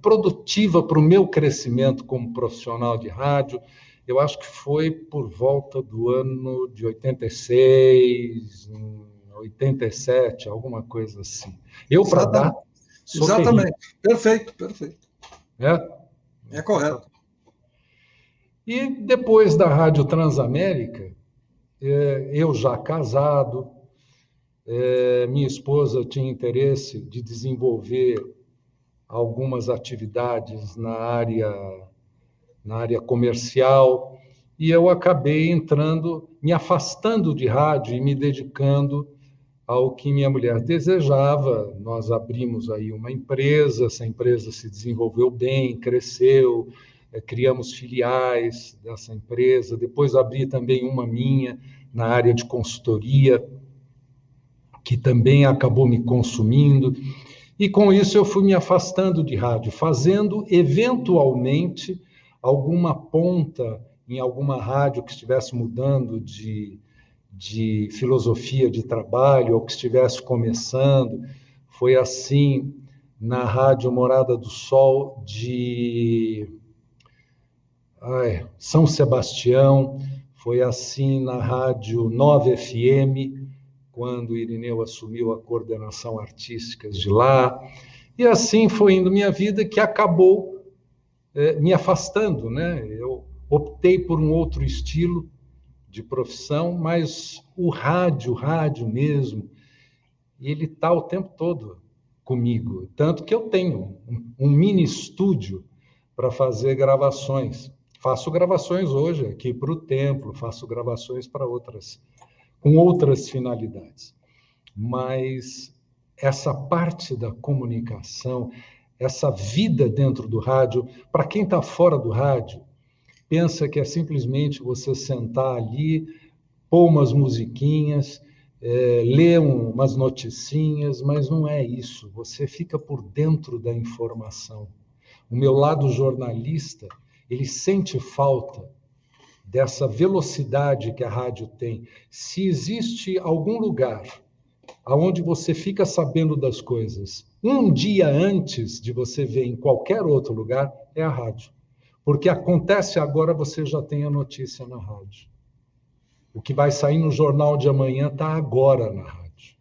S2: produtiva para o meu crescimento como profissional de rádio. Eu acho que foi por volta do ano de 86, 87, alguma coisa assim. Eu, para dar...
S1: Exatamente. Perfeito, perfeito. É correto.
S2: E depois da Rádio Transamérica, eu já casado, minha esposa tinha interesse de desenvolver algumas atividades na área comercial, e eu acabei me afastando de rádio e me dedicando ao que minha mulher desejava. Nós abrimos aí uma empresa, essa empresa se desenvolveu bem, cresceu, criamos filiais dessa empresa, depois abri também uma minha na área de consultoria, que também acabou me consumindo, e com isso eu fui me afastando de rádio, fazendo eventualmente alguma ponta em alguma rádio que estivesse mudando de filosofia de trabalho, ou que estivesse começando. Foi assim na Rádio Morada do Sol de São Sebastião, foi assim na Rádio 9 FM, quando Irineu assumiu a coordenação artística de lá, e assim foi indo minha vida, que acabou me afastando, né? Eu optei por um outro estilo de profissão, mas o rádio mesmo, ele está o tempo todo comigo, tanto que eu tenho um mini estúdio para fazer gravações. Faço gravações hoje aqui para o Templo, faço gravações para com outras finalidades. Mas essa parte da comunicação, essa vida dentro do rádio, para quem está fora do rádio, pensa que é simplesmente você sentar ali, pôr umas musiquinhas, ler umas noticinhas, mas não é isso. Você fica por dentro da informação. O meu lado jornalista, ele sente falta dessa velocidade que a rádio tem. Se existe algum lugar onde você fica sabendo das coisas um dia antes de você ver em qualquer outro lugar, é a rádio. Porque acontece agora, você já tem a notícia na rádio. O que vai sair no jornal de amanhã está agora na rádio.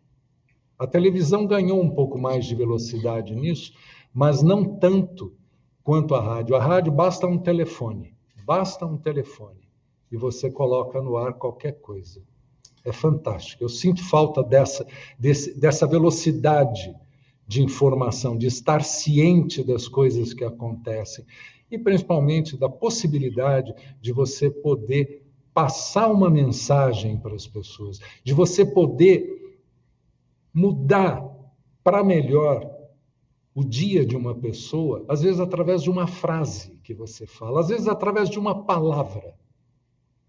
S2: A televisão ganhou um pouco mais de velocidade nisso, mas não tanto quanto a rádio. A rádio basta um telefone, e você coloca no ar qualquer coisa. É fantástico. Eu sinto falta dessa velocidade de informação, de estar ciente das coisas que acontecem e principalmente da possibilidade de você poder passar uma mensagem para as pessoas, de você poder mudar para melhor o dia de uma pessoa, às vezes através de uma frase que você fala, às vezes através de uma palavra.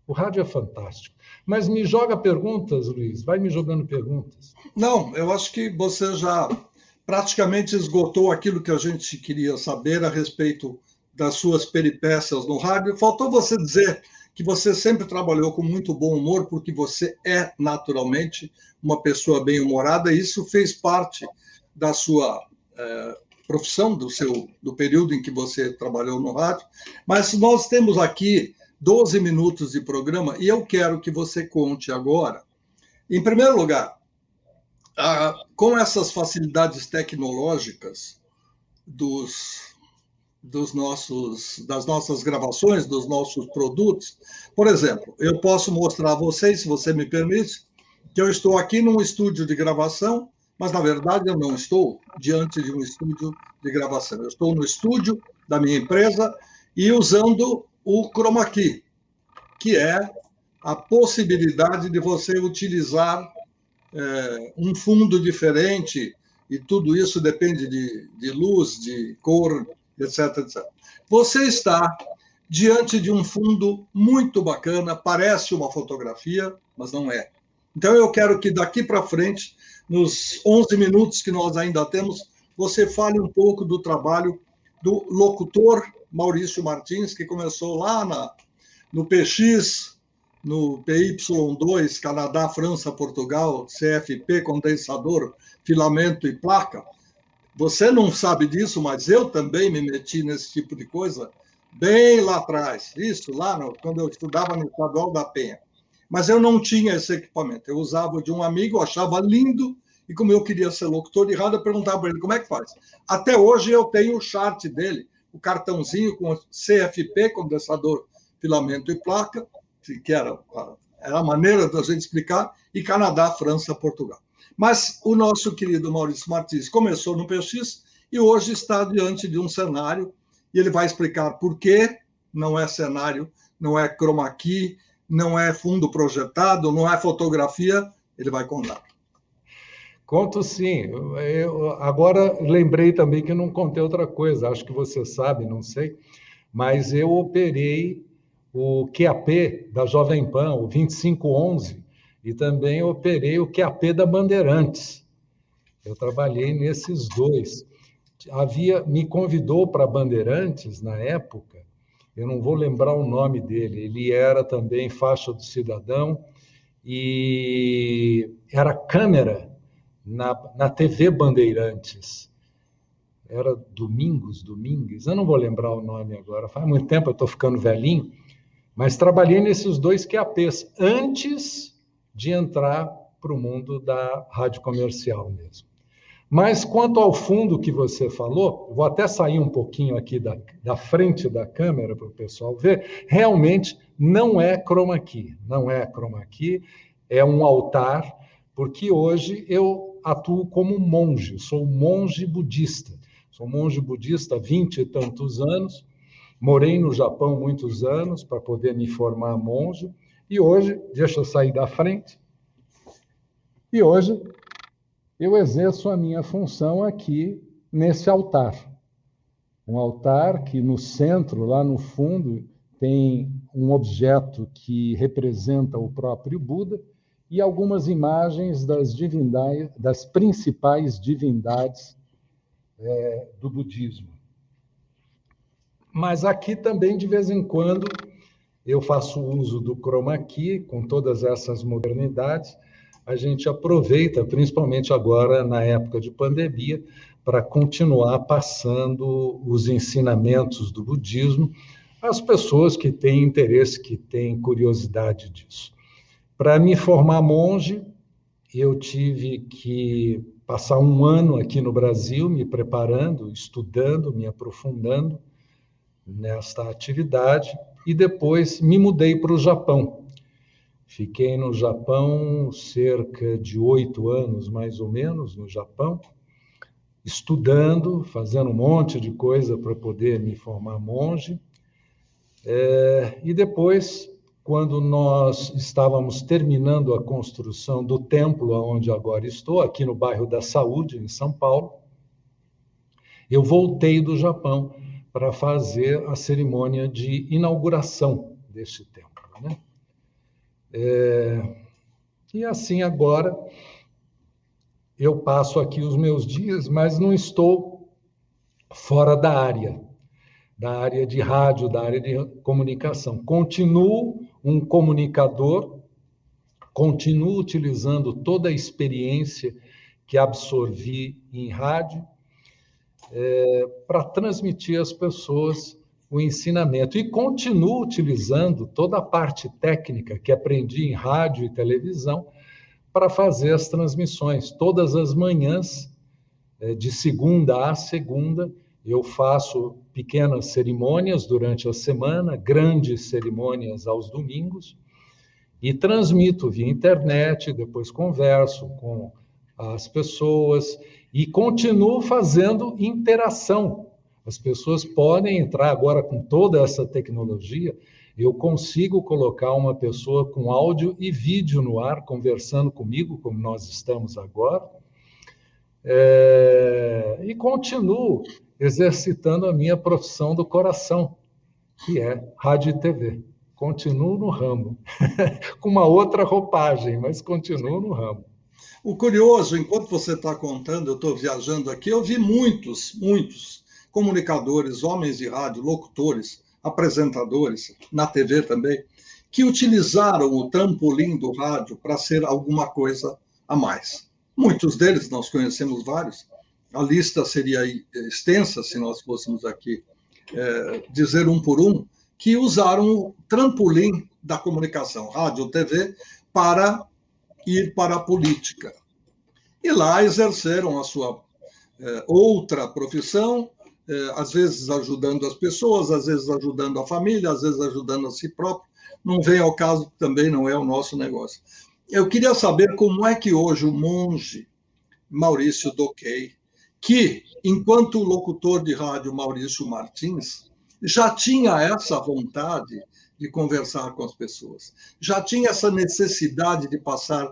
S2: O rádio é fantástico. Mas me joga perguntas, Luiz, vai me jogando perguntas.
S1: Não, eu acho que você já praticamente esgotou aquilo que a gente queria saber a respeito das suas peripécias no rádio. Faltou você dizer que você sempre trabalhou com muito bom humor, porque você é naturalmente uma pessoa bem-humorada, e isso fez parte da sua profissão, do período em que você trabalhou no rádio. Mas nós temos aqui 12 minutos de programa e eu quero que você conte agora, em primeiro lugar, com essas facilidades tecnológicas das nossas gravações, dos nossos produtos. Por exemplo, eu posso mostrar a vocês, se você me permite, que eu estou aqui num estúdio de gravação, mas, na verdade, eu não estou diante de um estúdio de gravação. Eu estou no estúdio da minha empresa e usando o Chroma Key, que é a possibilidade de você utilizar um fundo diferente, e tudo isso depende de luz, de cor, etc, etc. Você está diante de um fundo muito bacana, parece uma fotografia, mas não é. Então, eu quero que daqui para frente, nos 11 minutos que nós ainda temos, você fale um pouco do trabalho do locutor Maurício Martins, que começou lá no PX, no PY2, Canadá, França, Portugal, CFP, condensador, filamento e placa. Você não sabe disso, mas eu também me meti nesse tipo de coisa bem lá atrás. Isso, quando eu estudava no Estadual da Penha. Mas eu não tinha esse equipamento. Eu usava de um amigo, eu achava lindo, e como eu queria ser locutor de rádio, eu perguntava para ele como é que faz. Até hoje eu tenho o chart dele, o cartãozinho com CFP, condensador, filamento e placa, que era a maneira da gente explicar, e Canadá, França, Portugal. Mas o nosso querido Maurício Martins começou no PX e hoje está diante de um cenário, e ele vai explicar por que não é cenário, não é chroma key, não é fundo projetado, não é fotografia, ele vai contar.
S2: Conto sim. Agora lembrei também que não contei outra coisa, acho que você sabe, não sei, mas eu operei o QAP da Jovem Pan, o 2511, e também operei o QAP da Bandeirantes. Eu trabalhei nesses dois. Me convidou para Bandeirantes, na época, eu não vou lembrar o nome dele, ele era também faixa do cidadão e era câmera na TV Bandeirantes. Era Domingues, eu não vou lembrar o nome agora, faz muito tempo, eu estou ficando velhinho, mas trabalhei nesses dois QAPs antes de entrar para o mundo da rádio comercial mesmo. Mas quanto ao fundo que você falou, vou até sair um pouquinho aqui da frente da câmera para o pessoal ver, realmente não é chroma key, é um altar, porque hoje eu atuo como monge, sou monge budista. Sou monge budista há 20 e tantos anos, morei no Japão muitos anos para poder me formar monge, e hoje, deixa eu sair da frente, e hoje eu exerço a minha função aqui nesse altar. Um altar que no centro, lá no fundo, tem um objeto que representa o próprio Buda e algumas imagens das principais divindades do budismo. Mas aqui também, de vez em quando, eu faço uso do chroma key, com todas essas modernidades. A gente aproveita, principalmente agora, na época de pandemia, para continuar passando os ensinamentos do budismo às pessoas que têm interesse, que têm curiosidade disso. Para me formar monge, eu tive que passar um ano aqui no Brasil, me preparando, estudando, me aprofundando nesta atividade, e depois me mudei para o Japão. Fiquei no Japão cerca de 8 anos, mais ou menos, no Japão, estudando, fazendo um monte de coisa para poder me formar monge. E depois, quando nós estávamos terminando a construção do templo onde agora estou, aqui no bairro da Saúde, em São Paulo, eu voltei do Japão para fazer a cerimônia de inauguração deste templo, né? E assim agora eu passo aqui os meus dias, mas não estou fora da área de rádio, da área de comunicação. Continuo um comunicador, continuo utilizando toda a experiência que absorvi em rádio para transmitir às pessoas o ensinamento. E continuo utilizando toda a parte técnica que aprendi em rádio e televisão para fazer as transmissões. Todas as manhãs, de segunda a segunda, eu faço pequenas cerimônias durante a semana, grandes cerimônias aos domingos, e transmito via internet, depois converso com as pessoas e continuo fazendo interação. As pessoas podem entrar agora com toda essa tecnologia, eu consigo colocar uma pessoa com áudio e vídeo no ar, conversando comigo, como nós estamos agora, e continuo exercitando a minha profissão do coração, que é rádio e TV. Continuo no ramo, com uma outra roupagem, mas continuo no ramo.
S1: O curioso, enquanto você está contando, eu estou viajando aqui, eu vi muitos comunicadores, homens de rádio, locutores, apresentadores, na TV também, que utilizaram o trampolim do rádio para ser alguma coisa a mais. Muitos deles, nós conhecemos vários, a lista seria extensa se nós fôssemos aqui dizer um por um, que usaram o trampolim da comunicação, rádio, TV, para ir para a política. E lá exerceram a sua outra profissão, às vezes ajudando as pessoas, às vezes ajudando a família, às vezes ajudando a si próprio. Não vem ao caso, também não é o nosso negócio. Eu queria saber como é que hoje o monge Maurício Doquei, que, enquanto locutor de rádio Maurício Martins, já tinha essa vontade de conversar com as pessoas, já tinha essa necessidade de passar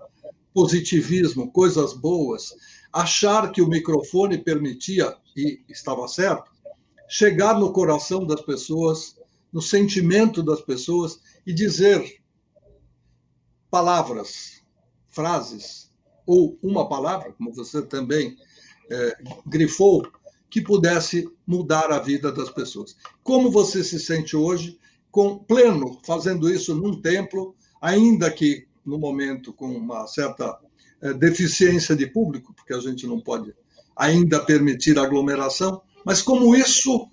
S1: positivismo, coisas boas, achar que o microfone permitia, e estava certo, chegar no coração das pessoas, no sentimento das pessoas e dizer palavras, frases, ou uma palavra, como você também grifou, que pudesse mudar a vida das pessoas. Como você se sente hoje, pleno, fazendo isso num templo, ainda que no momento com uma certa deficiência de público, porque a gente não pode ainda permitir aglomeração, mas como isso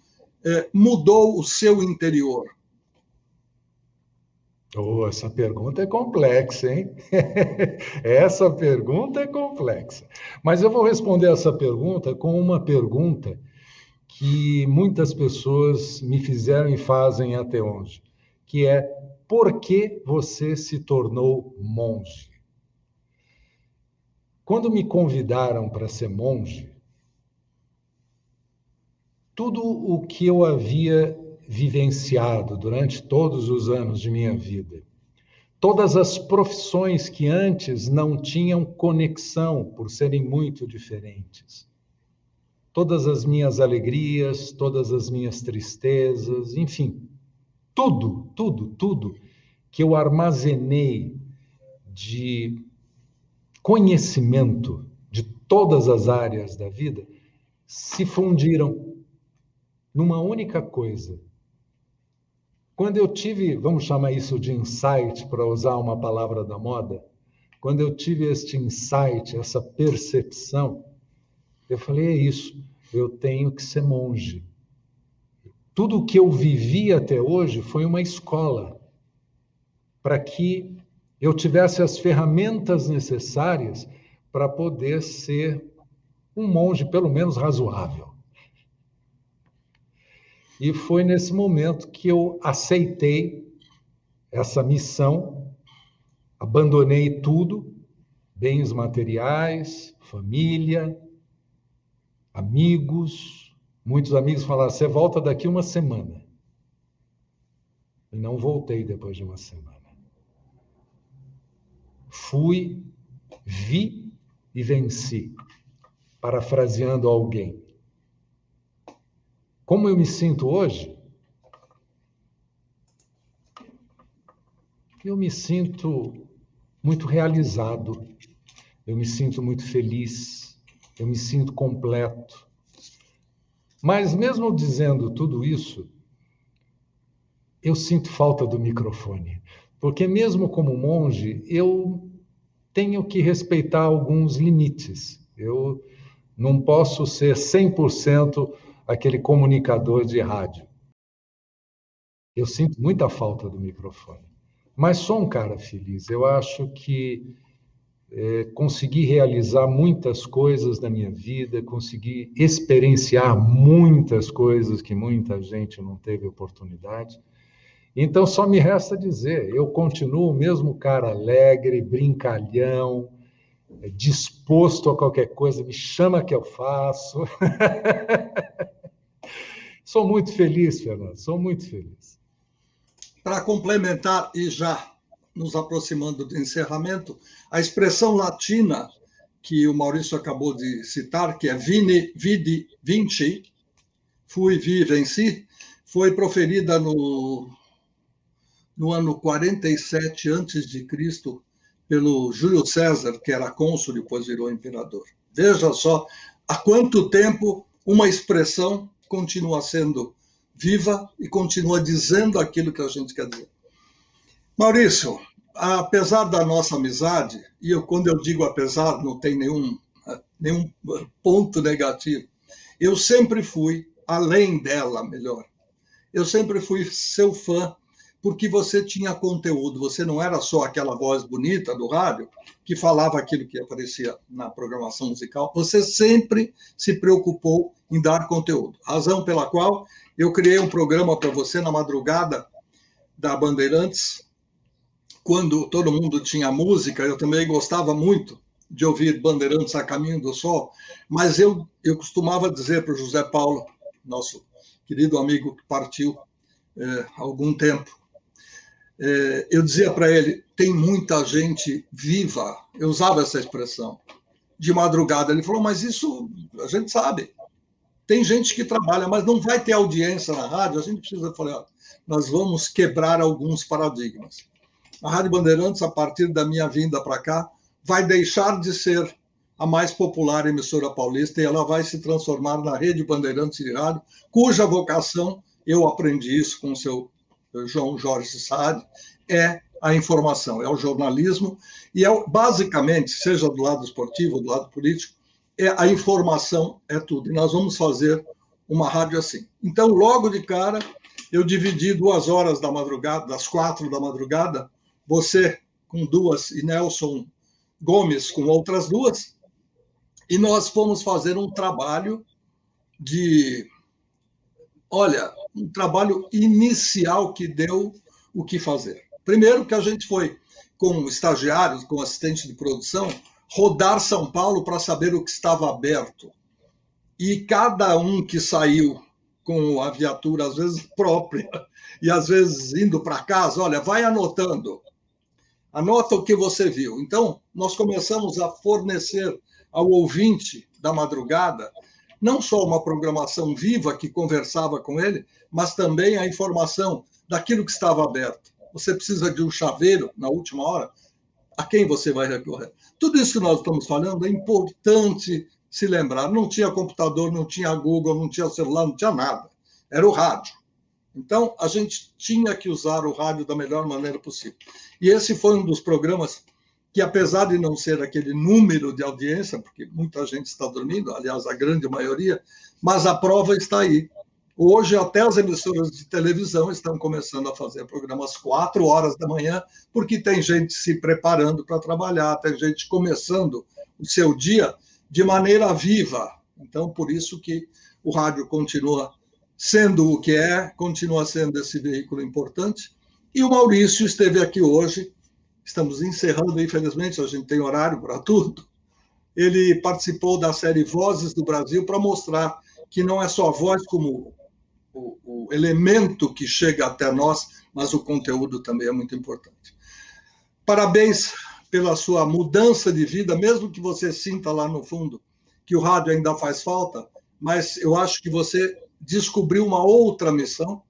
S1: mudou o seu interior?
S2: Oh, essa pergunta é complexa, hein? Essa pergunta é complexa. Mas eu vou responder essa pergunta com uma pergunta que muitas pessoas me fizeram e fazem até hoje, que é: por que você se tornou monge? Quando me convidaram para ser monge, tudo o que eu havia vivenciado durante todos os anos de minha vida, todas as profissões que antes não tinham conexão por serem muito diferentes, todas as minhas alegrias, todas as minhas tristezas, enfim, tudo que eu armazenei de conhecimento de todas as áreas da vida se fundiram numa única coisa. Quando eu tive, vamos chamar isso de insight, para usar uma palavra da moda, quando eu tive este insight, essa percepção, eu falei: é isso, eu tenho que ser monge. Tudo o que eu vivi até hoje foi uma escola para que eu tivesse as ferramentas necessárias para poder ser um monge, pelo menos razoável. E foi nesse momento que eu aceitei essa missão, abandonei tudo, bens materiais, família, amigos, muitos amigos falaram, você volta daqui uma semana. E não voltei depois de uma semana. Fui, vi e venci, parafraseando alguém. Como eu me sinto hoje? Eu me sinto muito realizado, eu me sinto muito feliz, eu me sinto completo. Mas mesmo dizendo tudo isso, eu sinto falta do microfone, porque mesmo como monge, eu tenho que respeitar alguns limites. Eu não posso ser 100% aquele comunicador de rádio. Eu sinto muita falta do microfone. Mas sou um cara feliz. Eu acho que consegui realizar muitas coisas na minha vida, consegui experienciar muitas coisas que muita gente não teve oportunidade. Então, só me resta dizer, eu continuo o mesmo cara alegre, brincalhão, disposto a qualquer coisa, me chama que eu faço. Sou muito feliz, Fernando, sou muito feliz.
S1: Para complementar, e já nos aproximando do encerramento, a expressão latina que o Maurício acabou de citar, que é vini, vidi, vinci, fui, vi, venci, foi proferida no ano 47 a.C., pelo Júlio César, que era cônsul e depois virou imperador. Veja só há quanto tempo uma expressão continua sendo viva e continua dizendo aquilo que a gente quer dizer. Maurício, apesar da nossa amizade, e quando eu digo apesar, não tem nenhum ponto negativo, eu sempre fui, além dela, melhor, eu sempre fui seu fã, porque você tinha conteúdo, você não era só aquela voz bonita do rádio que falava aquilo que aparecia na programação musical, você sempre se preocupou em dar conteúdo, razão pela qual eu criei um programa para você na madrugada da Bandeirantes, quando todo mundo tinha música, eu também gostava muito de ouvir Bandeirantes a Caminho do Sol, mas eu costumava dizer para o José Paulo, nosso querido amigo que partiu há algum tempo, eu dizia para ele, tem muita gente viva, eu usava essa expressão, de madrugada. Ele falou, mas isso a gente sabe, tem gente que trabalha, mas não vai ter audiência na rádio, a gente precisa falar, nós vamos quebrar alguns paradigmas. A Rádio Bandeirantes, a partir da minha vinda para cá, vai deixar de ser a mais popular emissora paulista e ela vai se transformar na Rede Bandeirantes de Rádio, cuja vocação, eu aprendi isso com o seu João Jorge Saad, é a informação, é o jornalismo, e basicamente, seja do lado esportivo ou do lado político, a informação é tudo. E nós vamos fazer uma rádio assim. Então, logo de cara, eu dividi 2 horas da madrugada, das 4 da madrugada, você com 2 e Nelson Gomes com outras 2, e nós fomos fazer um trabalho um trabalho inicial que deu o que fazer. Primeiro que a gente foi com estagiários, com assistente de produção, rodar São Paulo para saber o que estava aberto. E cada um que saiu com a viatura, às vezes própria, e às vezes indo para casa, olha, vai anotando. Anota o que você viu. Então, nós começamos a fornecer ao ouvinte da madrugada não só uma programação viva que conversava com ele, mas também a informação daquilo que estava aberto. Você precisa de um chaveiro na última hora? A quem você vai recorrer? Tudo isso que nós estamos falando é importante se lembrar. Não tinha computador, não tinha Google, não tinha celular, não tinha nada. Era o rádio. Então, a gente tinha que usar o rádio da melhor maneira possível. E esse foi um dos programas que, apesar de não ser aquele número de audiência, porque muita gente está dormindo, aliás, a grande maioria, mas a prova está aí. Hoje, até as emissoras de televisão estão começando a fazer programas 4 horas da manhã, porque tem gente se preparando para trabalhar, tem gente começando o seu dia de maneira viva. Então, por isso que o rádio continua sendo o que é, continua sendo esse veículo importante. E o Maurício esteve aqui hoje, estamos encerrando, infelizmente, a gente tem horário para tudo, ele participou da série Vozes do Brasil para mostrar que não é só a voz como o elemento que chega até nós, mas o conteúdo também é muito importante. Parabéns pela sua mudança de vida, mesmo que você sinta lá no fundo que o rádio ainda faz falta, mas eu acho que você descobriu uma outra missão,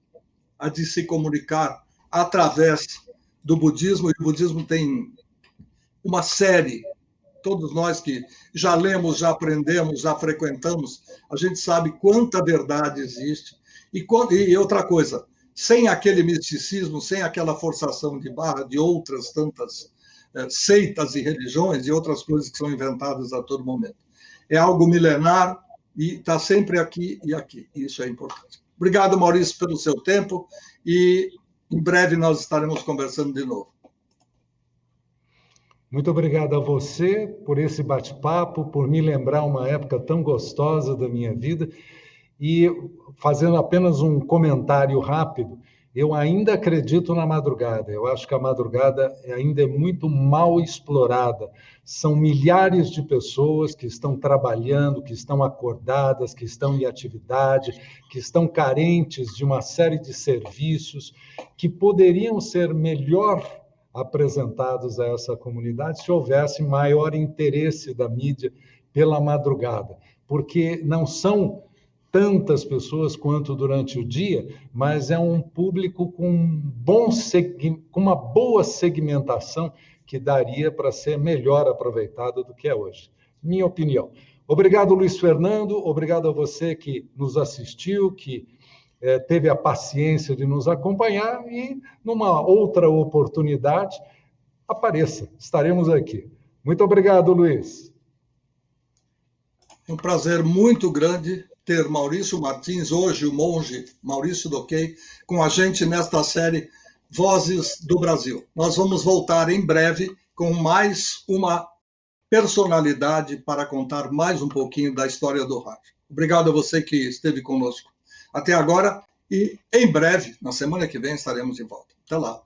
S1: a de se comunicar através do budismo, e o budismo tem uma série, todos nós que já lemos, já aprendemos, já frequentamos, a gente sabe quanta verdade existe. E outra coisa, sem aquele misticismo, sem aquela forçação de barra de outras tantas seitas e religiões e outras coisas que são inventadas a todo momento. É algo milenar e está sempre aqui e aqui. Isso é importante. Obrigado, Maurício, pelo seu tempo e em breve nós estaremos conversando de novo.
S2: Muito obrigado a você por esse bate-papo, por me lembrar uma época tão gostosa da minha vida. E fazendo apenas um comentário rápido, eu ainda acredito na madrugada. Eu acho que a madrugada ainda é muito mal explorada. São milhares de pessoas que estão trabalhando, que estão acordadas, que estão em atividade, que estão carentes de uma série de serviços que poderiam ser melhor apresentados a essa comunidade se houvesse maior interesse da mídia pela madrugada, porque não são tantas pessoas quanto durante o dia, mas é um público com uma boa segmentação que daria para ser melhor aproveitado do que é hoje. Minha opinião. Obrigado, Luiz Fernando, obrigado a você que nos assistiu, que teve a paciência de nos acompanhar e, numa outra oportunidade, apareça, estaremos aqui. Muito obrigado, Luiz.
S1: É um prazer muito grande ter Maurício Martins, hoje o monge Maurício Doquet, com a gente nesta série Vozes do Brasil. Nós vamos voltar em breve com mais uma personalidade para contar mais um pouquinho da história do rádio. Obrigado a você que esteve conosco até agora e em breve, na semana que vem, estaremos de volta. Até lá.